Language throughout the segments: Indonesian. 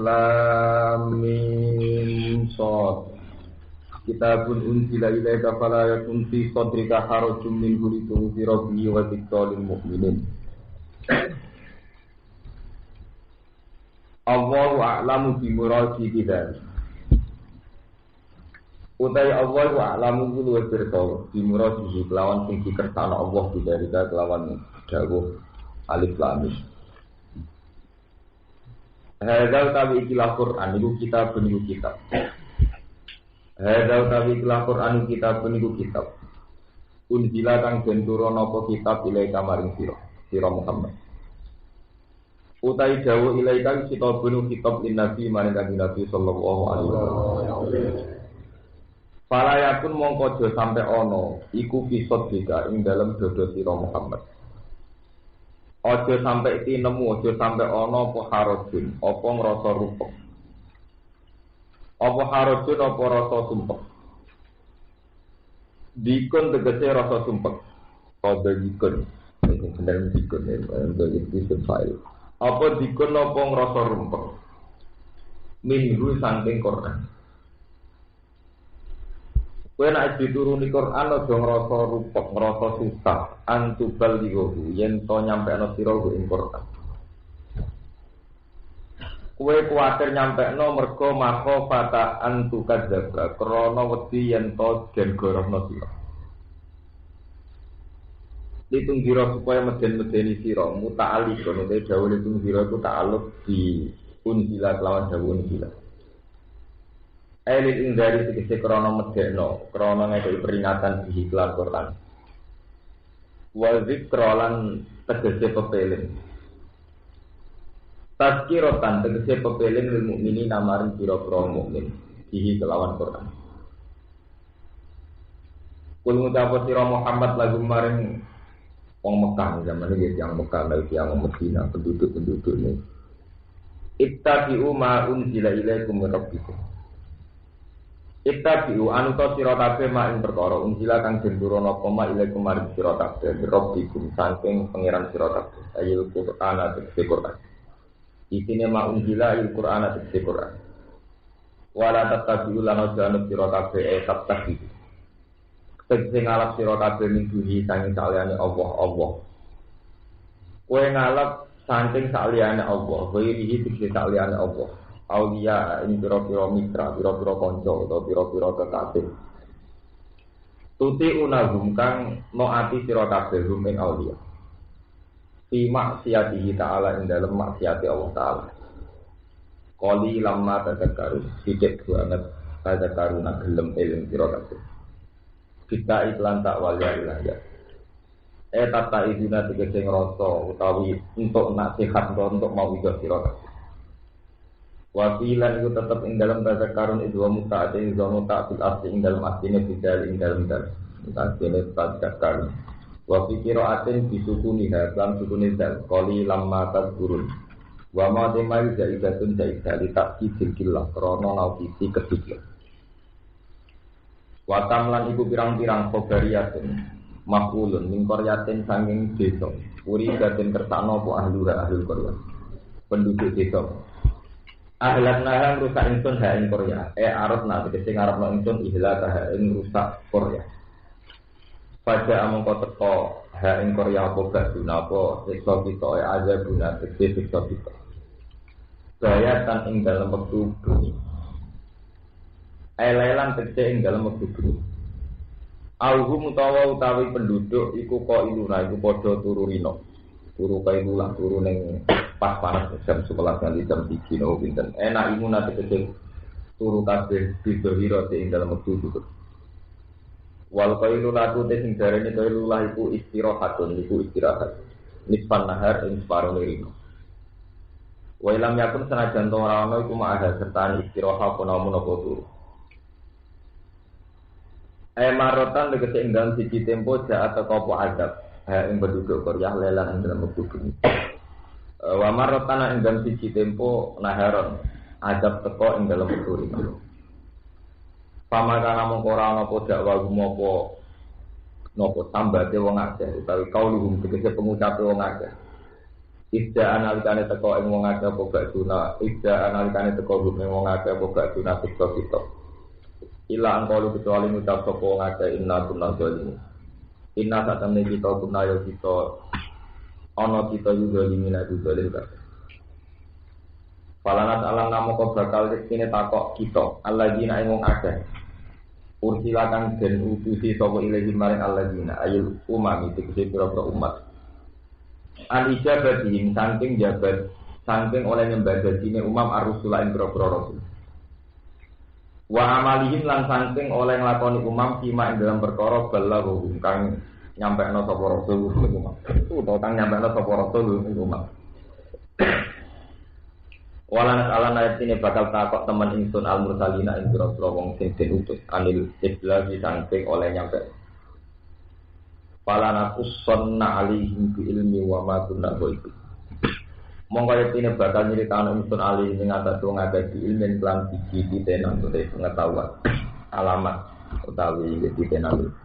Lam Mim Shad. Kitabun unzila ilaika fala yakun fi sadrika harajun minhu litunzira bihi wa dzikra lil mu'minin. Allahu a'lamu bi muradi bidzalik. Utai Allahu a'lamu luwih pirsa bi muradi kelawan sing dikersakno Allah bidzalika kelawan dawuh alif lam mim. Hadza tabi ikilah Quran iku kitab niku kitab. Hadza tabi ikilah Quran kitab niku kitab. Unzila kang den turuna apa kitab ilaika maring sira Muhammad. Utai dawu ilaika kitabun kitab linnabi maring kanjeng Nabi sallallahu alaihi wasallam. Fala yakun mongko aja sampe ana iku kisot bika ing dalem dodo sira Muhammad. Aja sampai tinemu, aja sampai ana apa harajun, apa ngrasa rupek. Apa harajun apa rasa sumpek. Dikon tegese rasa sumpek. Kode dikon. Bener dikon itu file. Apa dikon apa ngrasa rumpek. Minggu saking Quran. Kowe nek dituruni Quran aja ngrasa rupek, ngrasa susah, antubal digo yen to nyampekno sira ing Quran. Kowe kuwatir nyampekno mergo makhofata antukadzaba, krana wedi yen to den gorohno sira. Litung sira supaya meden-medeni sira, muta'alliq kono te dawuh litung sira iku ta'alluq di unzila lawan dawuh unzila. Elit ing dari tegese krana medekno, krana ngekeki peringatan di iklan Quran. Wa dzikra lan tegese pepeling. Tazkiratan tegese pepeling lil mukminin namaring pira-pira mukmin di kelawan Quran. Kul ngucap sira Muhammad lagu maring wong Mekah zaman iki yang Mekah lagi yang Madinah penduduk-penduduk ini. Ittabi'u ma unzila ilaikum min rabbikum. Ittabi'u anuta sira kabeh mak ing perkara unzila kang den turuna apa mak ilaikum maring sira kabeh rabbikum saking pangeran sira kabeh ayil Qur'an tegese Qur'an. Isine mak unzila ayil Qur'an tegese Qur'an. Wala tattabi'u lan jana sira kabeh tattabi'u. Tegese ngalap sira kabeh mingguhi saking saliyane Allah. Kowe ngalap saking saliyane Allah, kowe iki tegese saliyane Allah. Aulia ini pira-pira mitra, pira-pira kanca utawa pira-pira kekasih. Tuti unagum kang noati sira kabeh rumen aulia. Fi maksiatihi ta'ala ing dalem maksiati Allah taala. Qali lamma tadzakkaru, sithik banget tadzakkaruna gelem eling sira kabeh. Kita iklan tak waliya ya. Tata iduna tegese ngrasa utawi untuk nasihat untuk mau ijo sira kabeh. Wafilan itu tetap ing dalam bahasa karun itu muta ing zono tak fil asli ing dalam aslinya bidal ing dalam aslinya bahasa karun. Wafi kiraatin disukuni dalam sukuni dal koli lamma tadkurun. Wa ma temai jaidatun jaidali tak kidil krono naukisi kedikil. Watamlan iku pirang-pirang khobariyatun makulun mingkoryatin sanging desa. Uri gaten kersano po ahlura ahlul korya. Penduduk desa. Ahlan nahang rusak ingsun ha ing Korea. Arabna tegese ngarepno ingsun ihlak ha ing rusak Korea. Pada amangka teko ha ing Korea apa baduna apa siksa kita azab guna tegese siksa kita. Bayatan ing dalem wektu bengi. Lelan tegese ing dalem wektu bengi. Alhum utawi penduduk iku kok iluna iku padha turu rino. Turu kailulah turu ning pas panas jam 11 nganti jam 3 no pinten. Enak imun ate kecil turu kabeh bidohira ing dalem wektu itu. Wal qailulatu te sing darane qailulah iku istirahatun iku istirahat. Nisfan nahar ing separo rino. Wa ilam yakun senajan to ora ana iku ma'ah serta istirahat apa namun apa turu. Marotan tegese ing dalem siji tempo jaat teko apa adab. Ing penduduk Korea lelan ing dalem wektu bengi. Wa marotana ing dalem siji tempo naharon adab teko ing dalem wektu iki. Pamakana mung ora ana apa dakwa gumopo napa tambate wong akeh utawi kauluhum tegese pengucape wong akeh. Ida analikane teko ing wong akeh apa gak guna, ida analikane teko ing wong akeh apa gak guna kita. Ila angkolu kecuali ngucap sapa wong akeh inna kunna zalim. Inna satamne kita kunna yo kita ana kita juga limina zalim kabeh. Falanat alam namo kok bakal kene takok kita, alladzina ing wong akeh. Ursilakan den utusi sapa ilahi maring alladzina ayul umam iki pira-pira umat. Al-ijabahim saking jabat saking oleh nyembadadine umam ar-rusula ing pira-pira rasul. Wa amalihim lan saking oleh nglakoni umam sima ing dalam perkara balagh kang nyampekno sapa rasul umam. Utawa kang nyampekno sapa rasul umam. Walanat ala ayatine bakal takok teman ingsun al-mursalina ing pira-pira wong sing den utus anil iblagi saking oleh nyampe. Falana kusanna alaihim bi ilmi wa ma kunna ghaibi. Monggo yetine bakal nyritakno ingsun ali ing atas wong akeh di ilmu lan siji ditenan utawa pengetahuan alamat utawi ditenan.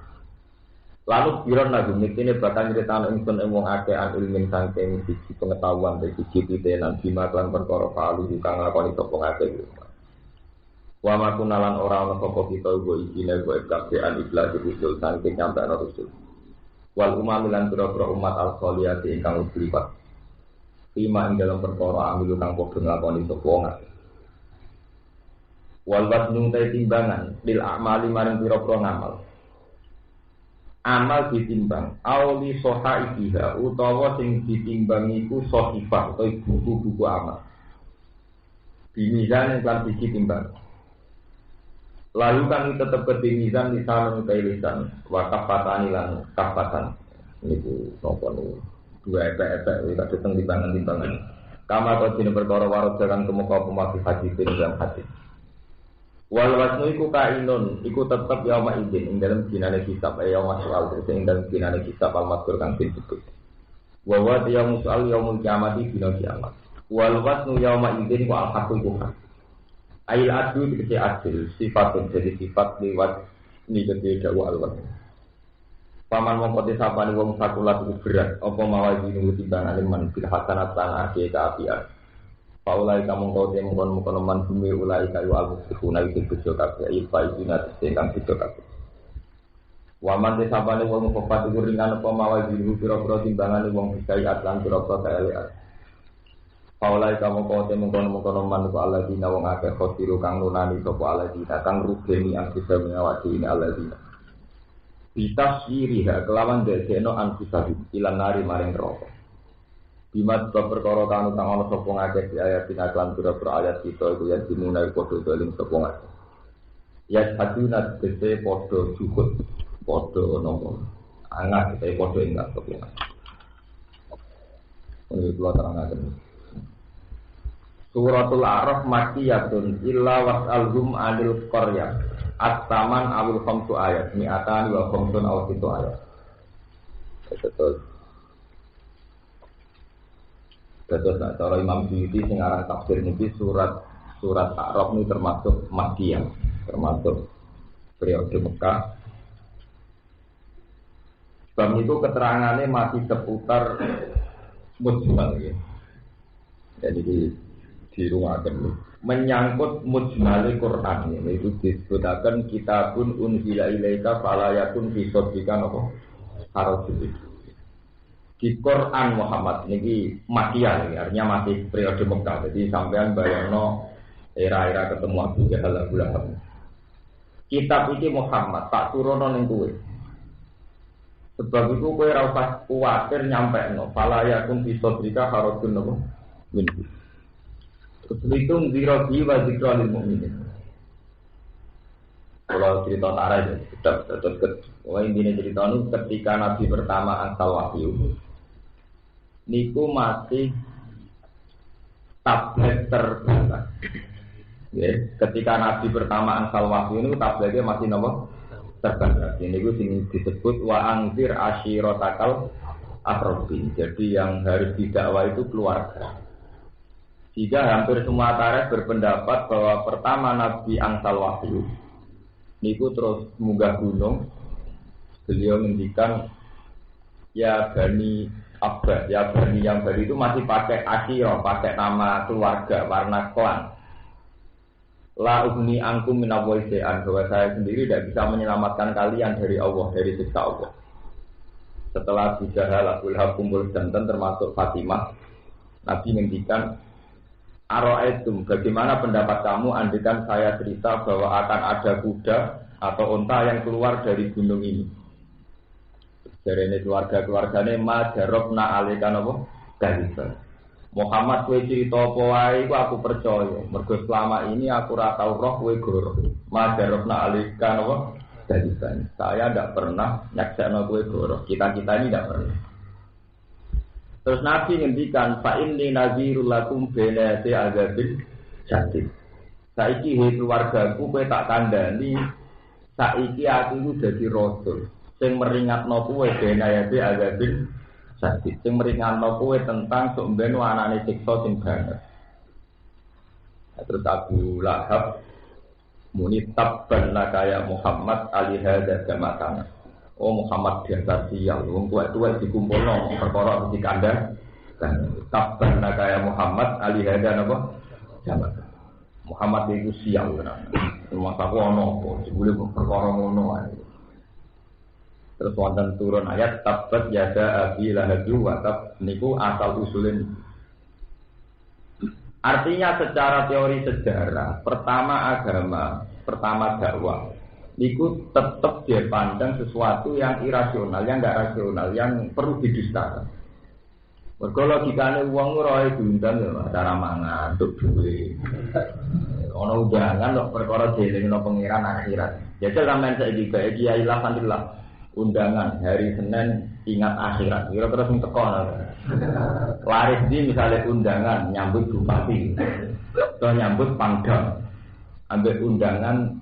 Lalu piron lagu yetine bakal nyritakno ingsun wong akeh an ilmu saking siji pengetahuan dari siji ditenan bima lan perkara palu kang lakoni sapa akeh. Wa ma kunna lan ora ana sapa kita uga isine go kabeh an iblas usul saking nyampe ana rusul. Wal umam lan pira-pira umat al-khaliyati ingkang ublipat. Lima ing dalam perkara amilu kang padha nglakoni sapa wong. Wal wasnu timbangan lil a'mali maring pira-pira ngamal. Amal ditimbang auli sohaiha utawa sing ditimbang iku sohifah utawa buku-buku amal. Dimizan lan ditimbang. Lalu kami tetap ke mizan lisan lisan wa kafatani lan kafatan niku napa niku dua epek-epek iki kadang timbangan-timbangan kama kok dene perkara warga kang kemuka pemati hadis dalam hadis wal wasnu iku kainun iku tetep ya ma izin ing dalam dinane kitab ya masyal ing dalam dinane kitab al-mazkur kang disebut wa wa ya musal yaumul kiamati dina kiamat wal wasnu yauma izin wa al-haqiqah Ail adu dikece adil, sifatun jadi sifat lewat ini jadi dakwah al-wasn. Paman mongkote sapane wong sakulat iku berat, apa mawaji nunggu timbang aliman bil hasanat lan ake kaapian. Paulai kamu kote mongkon man bumi ulai kayu al-muflihuna iki bejo kabeh, ifa izina kang bejo kabeh. Waman te sapane wong kofat iku ringan apa mawaji nunggu pira-pira timbangane wong bisa atlan pira-pira kaelean. Paulai kamu kote mengkono man ko aladina wong akeh khosiru kang nunani sapa aladina kang rugeni angkisa mengawati ini aladina. Bitasiriha kelawan dekeno angkisa ilan nari maring neraka. Bimat bab perkara kang ana sapa ngakeh di ayat lan pira-pira ayat kita iku ya dimunai padha dolim sapa ngakeh. Ya haduna dese padha cukup padha nopo. Angat dese padha enggak sapa ngakeh. Ini kula terangaken. Suratul A'raf makkiyatun illa was'alhum 'anil qaryah at-taman awil khamsu ayat mi'atan wa khamsun aw situ ayat. Betul. Nah, cara Imam Suyuti sing aran tafsir niki surat A'raf ini termasuk makkiyah, termasuk periode Mekah. Sebab itu keterangannya masih seputar mujmal ya. Jadi di rumah ini menyangkut mujmal Quran ini itu disebutkan kitabun unzila ilaika fala yakun fi sadrika apa harus di Quran Muhammad ini makkiyah artinya masih periode Mekah. Jadi sampean bayangno era-era ketemu Abu Jahal Abu Lahab. Kitab iki Muhammad tak turono ning kowe. Sebab itu kowe ora usah kuwatir nyampekno fala yakun fi sadrika harus apa min. Terhitung zikrobi wa zikrolil mu'minin. Kalau cerita tarah ya, tetap intinya cerita ini ketika Nabi pertama angsal wahyu, niku masih tablet terbatas. Ya, ketika Nabi pertama angsal wahyu ini tabletnya masih nomor terbatas. Ini niku sing disebut wa angzir ashirotakal akrobin. Jadi yang harus didakwa itu keluarga. Jika hampir semua tarikh berpendapat bahwa pertama Nabi angsal wahyu niku terus munggah gunung, beliau ngendikan ya Bani Abad, ya Bani yang Bani itu masih pakai asyirah, pakai nama keluarga, warna klan. La ugni angkum minawai se'an, bahwa saya sendiri tidak bisa menyelamatkan kalian dari Allah, dari siksa Allah. Setelah Abu Jahal, Abu Lahab kumpul jantan termasuk Fatimah, Nabi ngendikan, Aro'aitum, bagaimana pendapat kamu andikan saya cerita bahwa akan ada kuda atau unta yang keluar dari gunung ini. Dari ini keluarga-keluarganya majarobna alikan apa? Galiban. Muhammad kowe cerita apa wae aku percaya. Mergo selama ini aku ora tau roh kowe goro. Majarobna alikan apa? Galiban. Saya tidak pernah nyaksana kowe goro. Kita-kita ini tidak pernah. Terus Nabi ngendikan fa inni nazirul lakum baina azabil jadid. Saiki he keluargaku kowe tak kandhani saiki aku iku dadi rasul. Sing meringatno kowe benayati azabil sadid sing meringatno kowe tentang sok ben anane siksa sing banget. Terus Abu Lahab muni tabban kaya Muhammad ali hadza jama'atan. Oh Muhammad biasa sial wong tuwa-tuwa dikumpulno perkara mesti kandhang. Tabban kaya Muhammad ali hadza napa? Jama'atan. Muhammad iku sial tenan. Masa ono apa jebule perkara ngono ae. Terus wonten turun ayat tabat yada abi lahadu wa tab niku asal usulin. Artinya secara teori sejarah, pertama agama, pertama dakwah, niku tetap dia pandang sesuatu yang irasional, yang enggak rasional, yang perlu didustakan. Mergo logikane wong ora diundang ya acara mangan, untuk duwe. Ono undangan kok perkara dielingno pangeran akhirat. Jajal sampean saiki iki kiai alhamdulillah. Undangan hari Senin ingat akhirat. Kira-kira sing teko. Laris di misalnya undangan nyambut bupati atau nyambut pangdam. Ambil undangan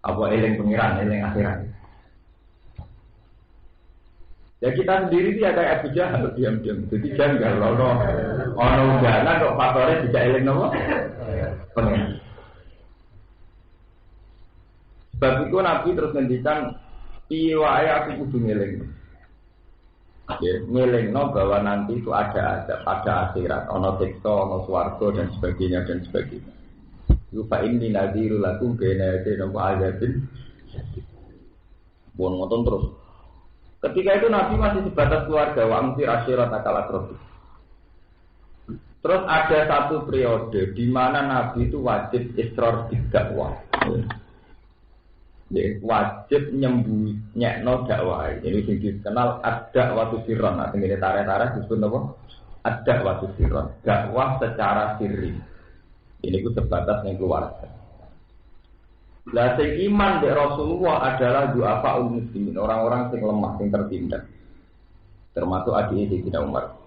apa eling pengiran, eling akhirat. Ya kita sendiri dia kayak Abu Jahal diam-diam. Jadi janggal ono undangan kok faktore bisa eling nopo? Pengiran. Sebab itu Nabi terus ngendikan iya aku kudu ngeling. Ya, ngelingno bahwa nanti itu ada akhirat, ono siksa, ono swarga dan sebagainya dan sebagainya. Yufa inni nadhirul lakum baina yaday azabin. Bon ngoten terus. Ketika itu Nabi masih sebatas keluarga wa amsir asyirat akal. Terus ada satu periode di mana Nabi itu wajib israr dakwah. Ya, wajib nyembunyikan dakwah. Jadi sing dikenal ada waktu sirron. Nah, ini tarik-tarik disebut apa? Ada waktu sirron. Dakwah secara sirri. Ini ku sebatas yang keluarga. Lah sing iman dari Rasulullah adalah du'afaul muslimin, orang-orang sing lemah, sing tertindas. Termasuk adik Sayyidina Umar.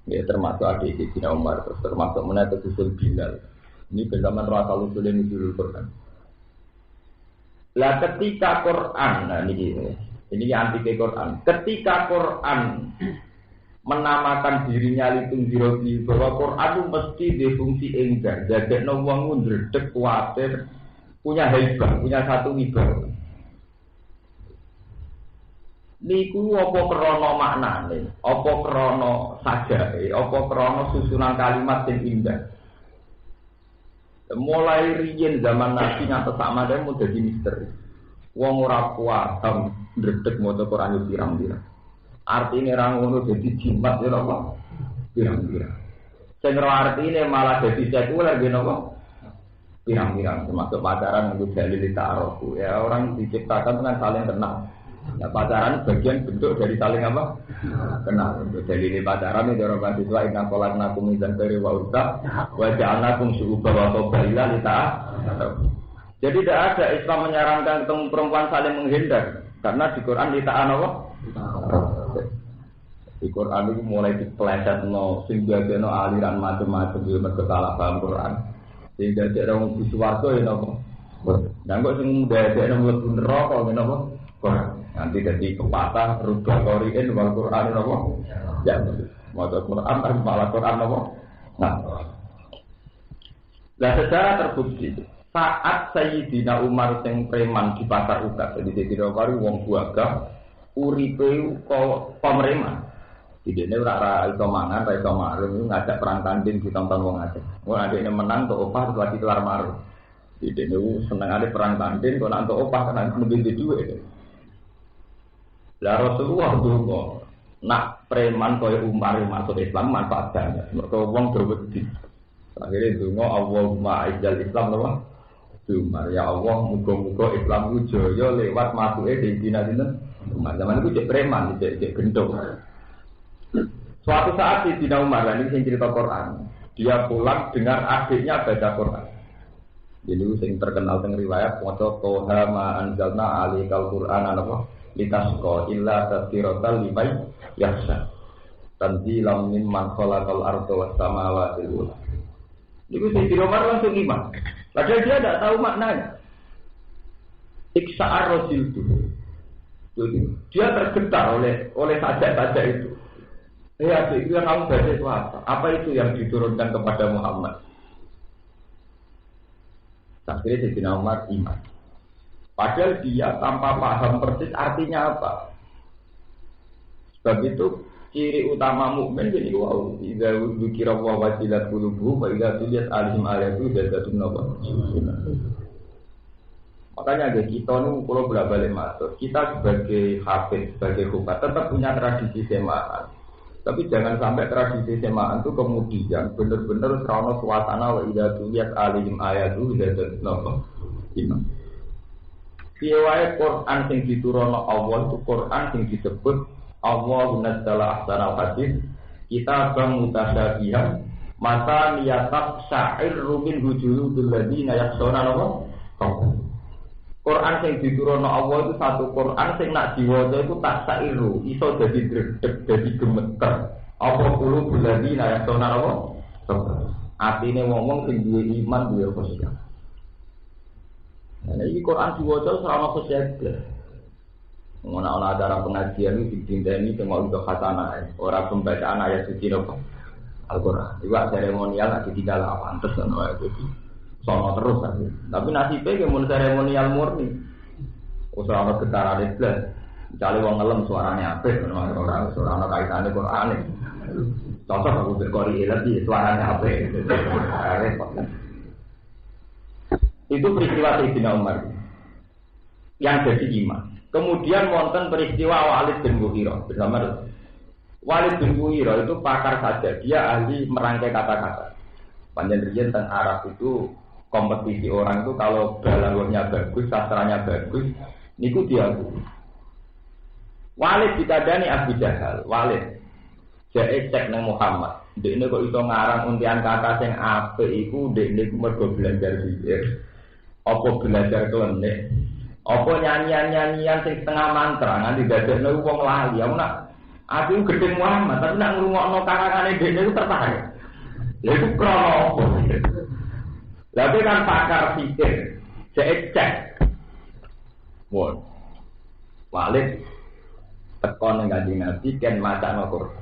Ya, termasuk adik Sayyidina Umar, termasuk menaik usul Bilal. Ini zaman Rasul usulnya nuzulul Quran. Lah ketika Quran, nah ini anti Quran. Ketika Quran menamakan dirinya litung dirobi bahwa Quran itu mesti difungsi enggar, jadi no wong ndredeg kuwatir, punya haibah, punya satu wibawa. Niku apa krana maknane, apa krana sajae, apa krana susunan kalimat sing indah. Mulai riyen zaman Nabi ngantos sakmene mun dadi misteri. Wong ora paham ndredeg maca Quran yo pirang-pirang. Artine ra ngono dadi jimat yo apa? Pirang-pirang. Sing artine malah dadi sekuler gen apa? Pirang-pirang termasuk pacaran nggo dalil ta'aruf. Ya orang diciptakan dengan saling kenal. Ya pacaran bagian bentuk dari saling apa? Kenal. Dalil pacaran itu orang mahasiswa inna khalaqnakum min dzakarin wa untha wa ja'alnakum syu'uban wa qabaila lita'arafu. Jadi tidak ada Islam menyarankan ketemu perempuan saling menghindar karena di Quran dita'an apa? Di Quran itu mulai dipelesetno sing dadekno aliran macam-macam yo mergo salah paham Quran. Sing dadekno wong swarga ya napa? Lah kok sing dadekno mlebu neraka ngene apa? Quran. Nanti jadi kepatah rubah qori'in wal Quran apa? Ya. Maca Quran tapi malah Quran apa? Nah. Lah secara terbukti saat Sayyidina Umar sing preman di pasar Uqad, jadi Sayyidina Umar wong buagah uripe kok pemerintah. Idene ora iso mangan, ora iso marung, ngajak perang tanding ditonton wong akeh. Wong adekne menang tok opah terus lagi kelar marung. Idene senengane perang tanding kok nak tok opah kan nembe duwe. Lah Rasulullah donga nak preman kaya Umar masuk Islam manfaat banget. Mergo wong do wedi. Akhire donga Allahumma izzal Islam lho. Umar ya Allah muga-muga Islam ku jaya lewat masuke Sayyidina sinten. Umar zaman iku cek preman, cek gendong. Suatu saat Sayyidina Umar, ini yang cerita Quran, dia pulang dengar adiknya baca Quran. Jadi yang terkenal dengan riwayat, maca Toha ma anzalna alikal Quran apa litasqa illa tadhkiratan liman yakhsha. Tanzilam mimman khalaqal arda was samawati wal ardh. Itu Sayyidina Umar langsung iman. Padahal dia tidak tahu maknanya. Iksa'ar Rasul itu. Dia tergetar oleh sajak-sajak itu. Ya, itu yang kamu baca itu apa? Apa itu yang diturunkan kepada Muhammad? Akhirnya Sayyidina Umar iman. Padahal dia tanpa paham persis artinya apa. Sebab itu ciri utama mukmin jadi wow. Idza dzikra wa wajilat qulubuhum wa idza tuliyat alaihim ayatu zadatum nawa. Makanya kita ini kalau bolak-balik masuk, kita sebagai hafiz, sebagai hubat tetap punya tradisi semaan. Tapi jangan sampai tradisi semaan itu kemudian benar-benar serana suasana wa idza tuliyat alaihim ayatu zadatum nawa. Piye wae Quran sing diturunno Allah itu Quran sing disebut Allahu nazzala ahsanal hadis kitaban mutasyabihan mata niyatak sa'irru min hujuludul ladina yakhshawna Allah. Quran sing diturunno Allah itu satu Quran sing nak diwaca itu tak sairu iso dadi gredeg dadi gemeter apa qulubul ladina yakhshawna Allah. Atine wong-wong sing duwe iman duwe khusya. Nah, ini Quran diwaca selama khusya. Ana acara pengajian iki dinteni temo untuk khasanah, ora pembacaan ayat suci nopo Al-Qur'an. Iku seremonial lagi ditinggal pantes ngono ae iki. Sono terus aja. Tapi nasibe ki mun seremonial murni. Ora ana getarane blas. Misale wong ngelem suarane apik ora ana kaitane Qur'ane. Cocok aku berkori lagi suarane apik. Itu peristiwa Sayyidina Umar yang jadi imam. Kemudian wonten peristiwa Walid bin Mughirah bersama Walid bin Mughirah itu pakar saja, dia ahli merangkai kata-kata. Panjenengan tentang Arab itu kompetisi orang itu kalau balaghahnya bagus, sastranya bagus, niku dia. Walid ditandani Abu Jahal, Walid jek cek nang Muhammad. Dekne kok iso ngarang untian kata sing apik iku dekne mergo belajar zikir. Apa belajar klenik? Apa nyanyian-nyanyian sing setengah mantra nganti dadekno wong lali. Aku gedhe Muhammad, tapi nak ngrungokno karangane dhewe itu tertarik. Lha iku krana apa? Lah kan pakar pikir, cek. Won. Walid tekon Kanjeng Nabi kan macane Quran.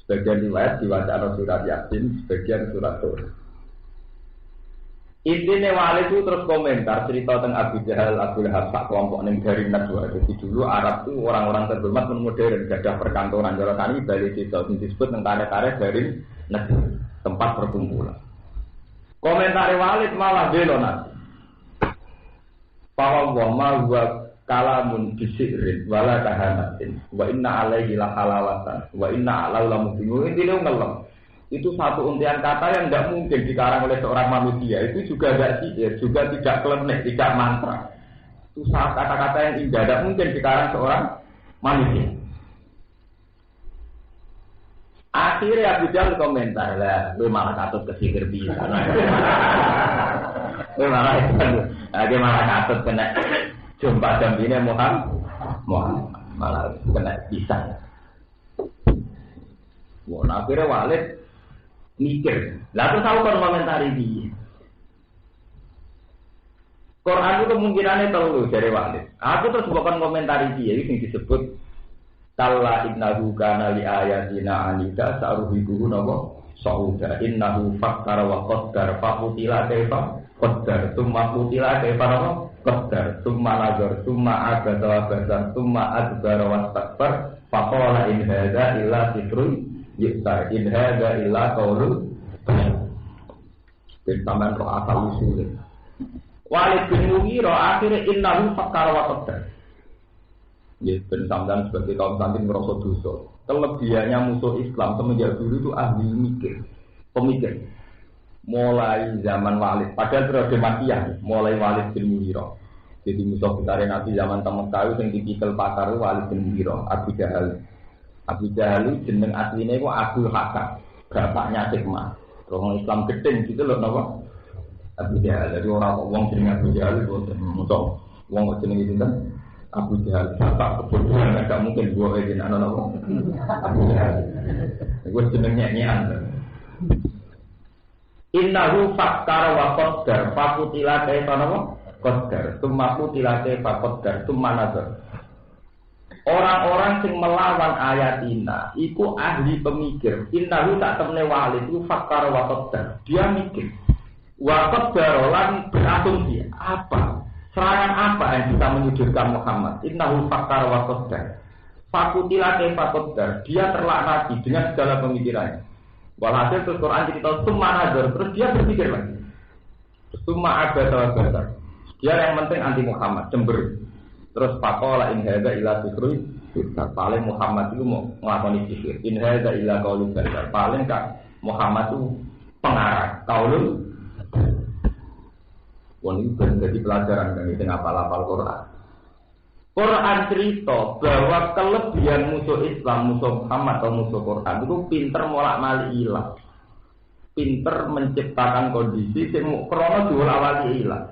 Sebagian riwayat diwaca surat Yasin, sebagian surat Tur. Intinya Walid itu terus komentar cerita tentang Abu Jahal, Abu Lahab, sak kelompok yang dari Najwa. Jadi dulu Arab itu orang-orang terhormat modern, gadah perkantoran. Kalau tadi Bali disebut tentang karya-karya dari Najwa, tempat perkumpulan. Komentar Walid malah belonat. Bahwa wama huwa kalamun bisirin wala kahanatin wa inna alaihi la halawatan wa inna ala lamubinu. Intinya ngelem. Itu satu untian kata yang tidak mungkin dikarang oleh seorang manusia. Itu juga tidak sihir, juga tidak klenik, tidak mantra. Itu kata-kata yang indah, tidak mungkin dikarang seorang manusia. Akhirnya Abu Jahal komentar lah, lu malah katut ke sihir bisa. Lu malah katut kena jumpa jambine Muhammad malah kena bisa. Wah, akhirnya Walid mikir, lalu tahu kan komentari dia. Quran itu kemungkinannya terlalu dari Walid. Aku terus bukan komentari dia, ini disebut Talla innahu kana li ayatina anida saruhibuhu nabo Sauda innahu fakkara wa qaddar faqutila kaifa qaddar summa qutila kaifa qaddar summa nazar summa agada wa badar summa adbara wa takbar faqala in hadza illa sitrun yusar in hadza illa qaulun bersamaan roh asal usulnya Walid bin Mughirah akhirnya innahu fakkara wa qaddar ya bersamaan sebagai kaum santri merasa dosa. Kelebihannya musuh Islam semenjak dulu itu ahli pemikir. Mulai zaman Walid, padahal periode Makkiyah, mulai Walid bin Mughirah. Jadi musuh besar Nabi zaman Mekah yang dipikir pakar Walid bin Mughirah, Abu Jahal. Abu Jahal jeneng aslinya itu Abdul Hakam, bapaknya Hikmah. Orang Islam gedeng gitu loh, napa? Abu Jahal. Jadi orang jeneng Abu Jahal itu musuh. Wong jeneng itu kan Abu Jahal, bapak kebodohan, tidak mungkin gua izin anak Abu Jahal. Gua jenengnya nyanyi. Innahu fakkara wa qaddar, fakutila kaifa qaddar, summa kutila kaifa qaddar, summa nazar. Orang-orang yang melawan ayatina, itu ahli pemikir. Innahu tak temne Walid itu fakkara wa qaddar. Dia mikir. Wa qaddar lan berasumsi apa? Serangan apa yang bisa menyudutkan Muhammad? Innahu fakkara wa qaddar. Fakutila kaifa qaddar. Dia terlaknati dengan segala pemikirannya. Walhasil terus Quran cerita summa nazar, terus dia berpikir lagi. Summa agada wa badar. Dia yang penting anti Muhammad, cemberut. Terus faqala in hadza illa sihrun yusar. Paling Muhammad itu mau nglakoni sihir. In hadza illa qaulun badar. Paling Kak Muhammad itu pengarang qaulun. Wong iki ben dadi pelajaran kang sing apal-apal Quran. Quran cerita bahwa kelebihan musuh Islam, musuh Muhammad atau musuh Quran itu pinter molak-malik ilang. Pinter menciptakan kondisi yang krono diolak-wali ilang.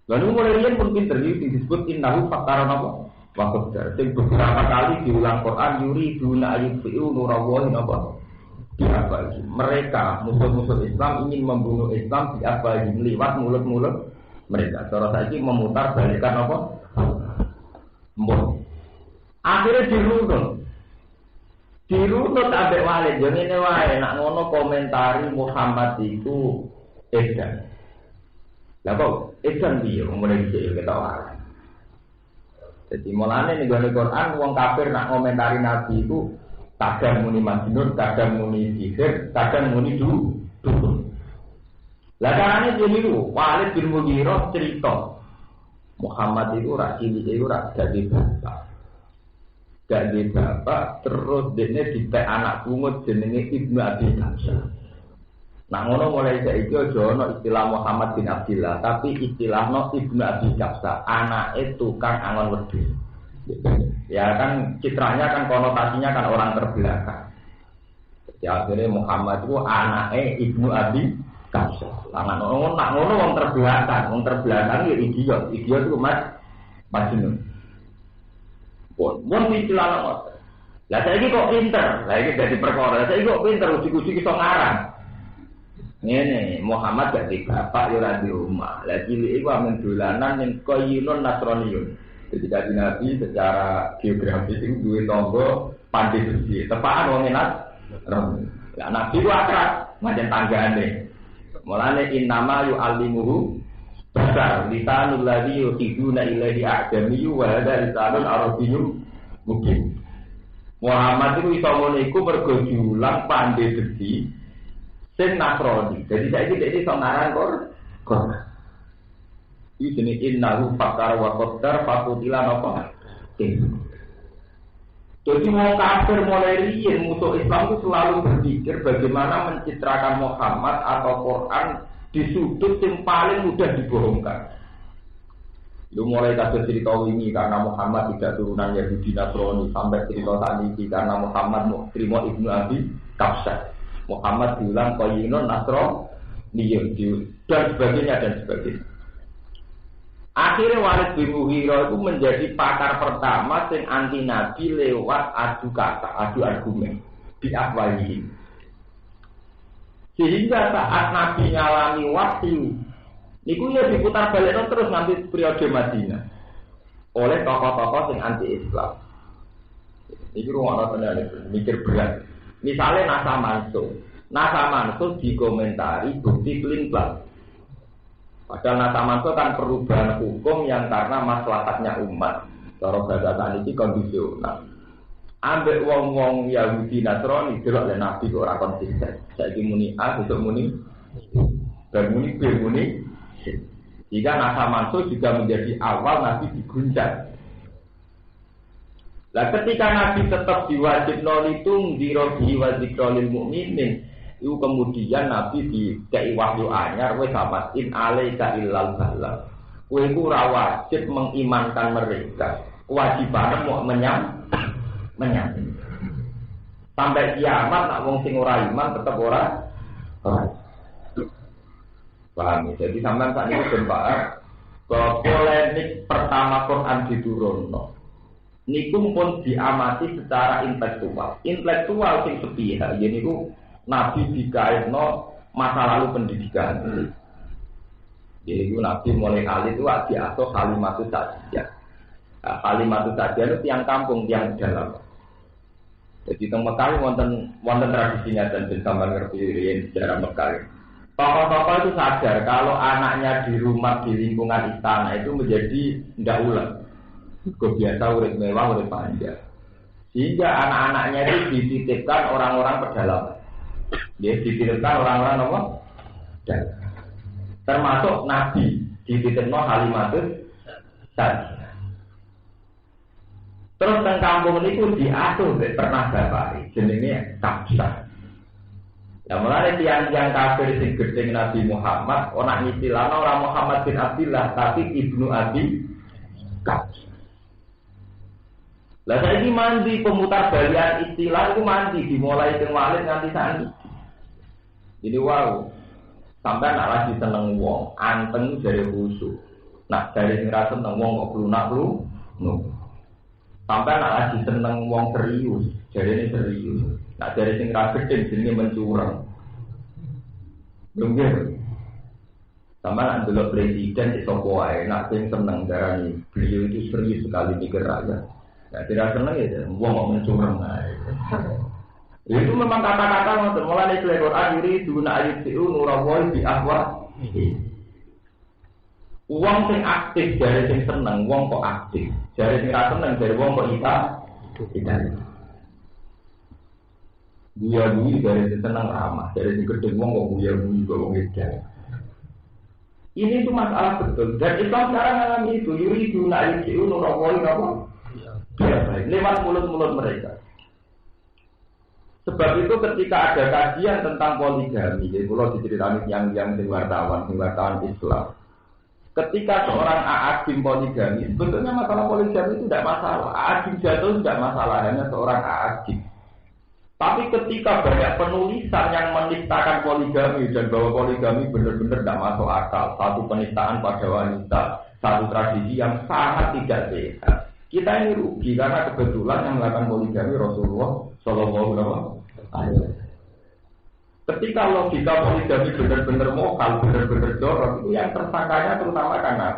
Lalu mulai riyen pun pinter iki disebut innahu fakkara napa? Wa qaddar. Sing beberapa kali diulang Quran yuriduna ayyufi'u nurallahi napa? Diabadi. Mereka musuh-musuh Islam ingin membunuh Islam diabadi lewat mulut-mulut mereka. Cara saiki memutar balikan apa? Mbok. Akhirnya dirunut ambek Walid. Yo ngene wae, nek ngono komentari Muhammad itu edan. Lah kok edan piye mulai dhisik kita wae. Jadi mulane ning Quran wong kafir nak komentari Nabi itu kadang muni majnun, kadang muni sihir, kadang muni dukun. Lah carane dene niku Walid bin Mughirah cerita Muhammad itu cilik itu dadi bapak. Dadi bapak terus dene ditek anak pungut jenenge Ibnu Abi Kamsah. Nah ngono mulai saiki aja ana istilah Muhammad bin Abdillah, tapi istilahno Ibnu Abi Kamsah, anake tukang angon wedhus. Ya kan citranya kan konotasinya kan orang terbelakang. Jadi akhirnya Muhammad itu anake Ibnu Abi Kamsah. Lah ngono wong terbelakang ya idiot itu majnun. Mun istilah ngono. Lah saiki kok pinter. Lah iki dadi perkara. Saiki kok pinter uji-uji iso ngarang. Ngene, Muhammad dadi bapak yo ora di omah. Lah cilik iku amen dolanan ning Qayyinun Nasraniyun. Ketika Nabi secara geografis itu duwe tangga pandai besi. Tepakan wong enak. Lah Nabi ku akrab macam tanggane. Mulane innama yu'allimuhu basar lisanul ladzi yuqiduna ilaihi a'jamiyyu wa hadza lisanul arabiyyun mungkin. Muhammad itu iso ngono iku mergo julang pandai besi sing Nasrani. Jadi saiki dhek iso ngaran Quran. Iki jenenge innahu fakkara wa qaddar fakutila napa? Jadi mau kafir mulai riyen musuh Islam itu selalu berpikir bagaimana mencitrakan Muhammad atau Quran di sudut yang paling mudah dibohongkan. Lu mulai kasus cerita ini karena Muhammad tidak turunan Yahudi Nasrani sampai cerita tadi karena Muhammad mau terima Ibnu Abi Kamsah. Muhammad diulang Qayyinun Nasraniyun dan sebagainya. Akhirnya Walid bin Mughirah itu menjadi pakar pertama yang anti Nabi lewat adu kata, adu argumen di afwahi. Sehingga saat Nabi ngalami wahyu, niku ya diputar balik terus nanti periode Madinah oleh tokoh-tokoh yang anti Islam. Ini rumah orang mikir berat. Misalnya Nasa Mansur, Nasa Mansur dikomentari bukti pelin-pelan. Padahal Nasa Mansur kan perubahan hukum yang karena maslahatnya umat. Cara bahasa saat ini kondisional. Ambek wong-wong Yahudi Nasrani delok le Nabi kok ora konsisten. Saiki muni A, besok muni dan muni B, muni C. Jika Nasa Mansur juga menjadi awal Nabi diguncang. Lah ketika Nabi tetap diwajibno litung dirobi wa zikrolil mukminin, itu kemudian Nabi dikei wahyu anyar wis amatin alaika illal balagh. Kowe iku ora wajib mengimankan mereka. Kewajiban mau menyam. Sampai kiamat nak wong sing ora iman tetep ora. Paham ya? Jadi sampean sak niku ben paham bahwa polemik pertama Quran diturunno niku pun diamati secara intelektual sing sepihak yen niku Nabi dikaitno masa lalu pendidikan. Jadi Nabi mulai kali itu diasuh kalimatus saja. Kalimatus saja itu tiang kampung, tiang dalam. Jadi teng Mekah wonten tradisinya dan sampean ngerti riyen sejarah Mekah. Tokoh-tokoh itu sadar kalau anaknya di rumah di lingkungan istana itu menjadi ndak ulang. Biasa urip mewah, urip panjang. Sehingga anak-anaknya itu dititipkan orang-orang pedalaman. Dia dititipkan orang-orang apa? Dan termasuk Nabi dititipno kalimatus saja. Terus teng kampung niku diasuh pernah bapak jenenge Kabsah. Ya mulane tiang-tiang kafir sing gedhe Nabi Muhammad ora ngistilano ora Muhammad bin Abdullah tapi Ibnu Abi Kabsah. Lah saiki mandi pemutar balian istilah itu mandi dimulai teng Walid nganti saiki. Jadi wow. Sampai nak lagi seneng wong, anteng jare khusyuk. Nak jare sing ra seneng wong kok lunak-lunak. Sampai nak lagi seneng wong serius, jarene serius. Nak jare sing ra gedhe jenenge mencurang. Lungguh. Sampai nak delok presiden iso wae, nak sing seneng darani beliau itu serius sekali mikir rakyat. Nah, tidak senang ya, wong mau mencurang. Itu memang kata-kata ngoten. Mulane dari Quran yuri duna ayat siu nurawoi bi ahwa. Wong sing aktif dari sing seneng, wong kok aktif. Dari sing ra seneng, dari wong kok tidak. Buya-buyi dari sing seneng ramah, dari sing gedhe wong kok buya-buyi kok wong edan. Ini itu masalah betul. Dan Islam sekarang mengalami itu yuri duna ayat siu nurawoi apa? Lewat mulut-mulut mereka. Sebab itu ketika ada kajian tentang poligami, jadi kalau diceritakan yang wartawan Islam, ketika seorang aadim poligami, sebetulnya masalah poligami itu tidak masalah. Aadim jatuh tidak masalah, hanya seorang aadim. Tapi ketika banyak penulisan yang menistakan poligami dan bahwa poligami benar-benar tidak masuk akal, satu penistaan pada wanita, satu tradisi yang sangat tidak sehat. Kita ini rugi karena kebetulan yang melakukan poligami Rasulullah Shallallahu Alaihi Wasallam. Ketika logika poligami benar-benar mokal, benar-benar jorok, itu yang tersangkanya terutama karena.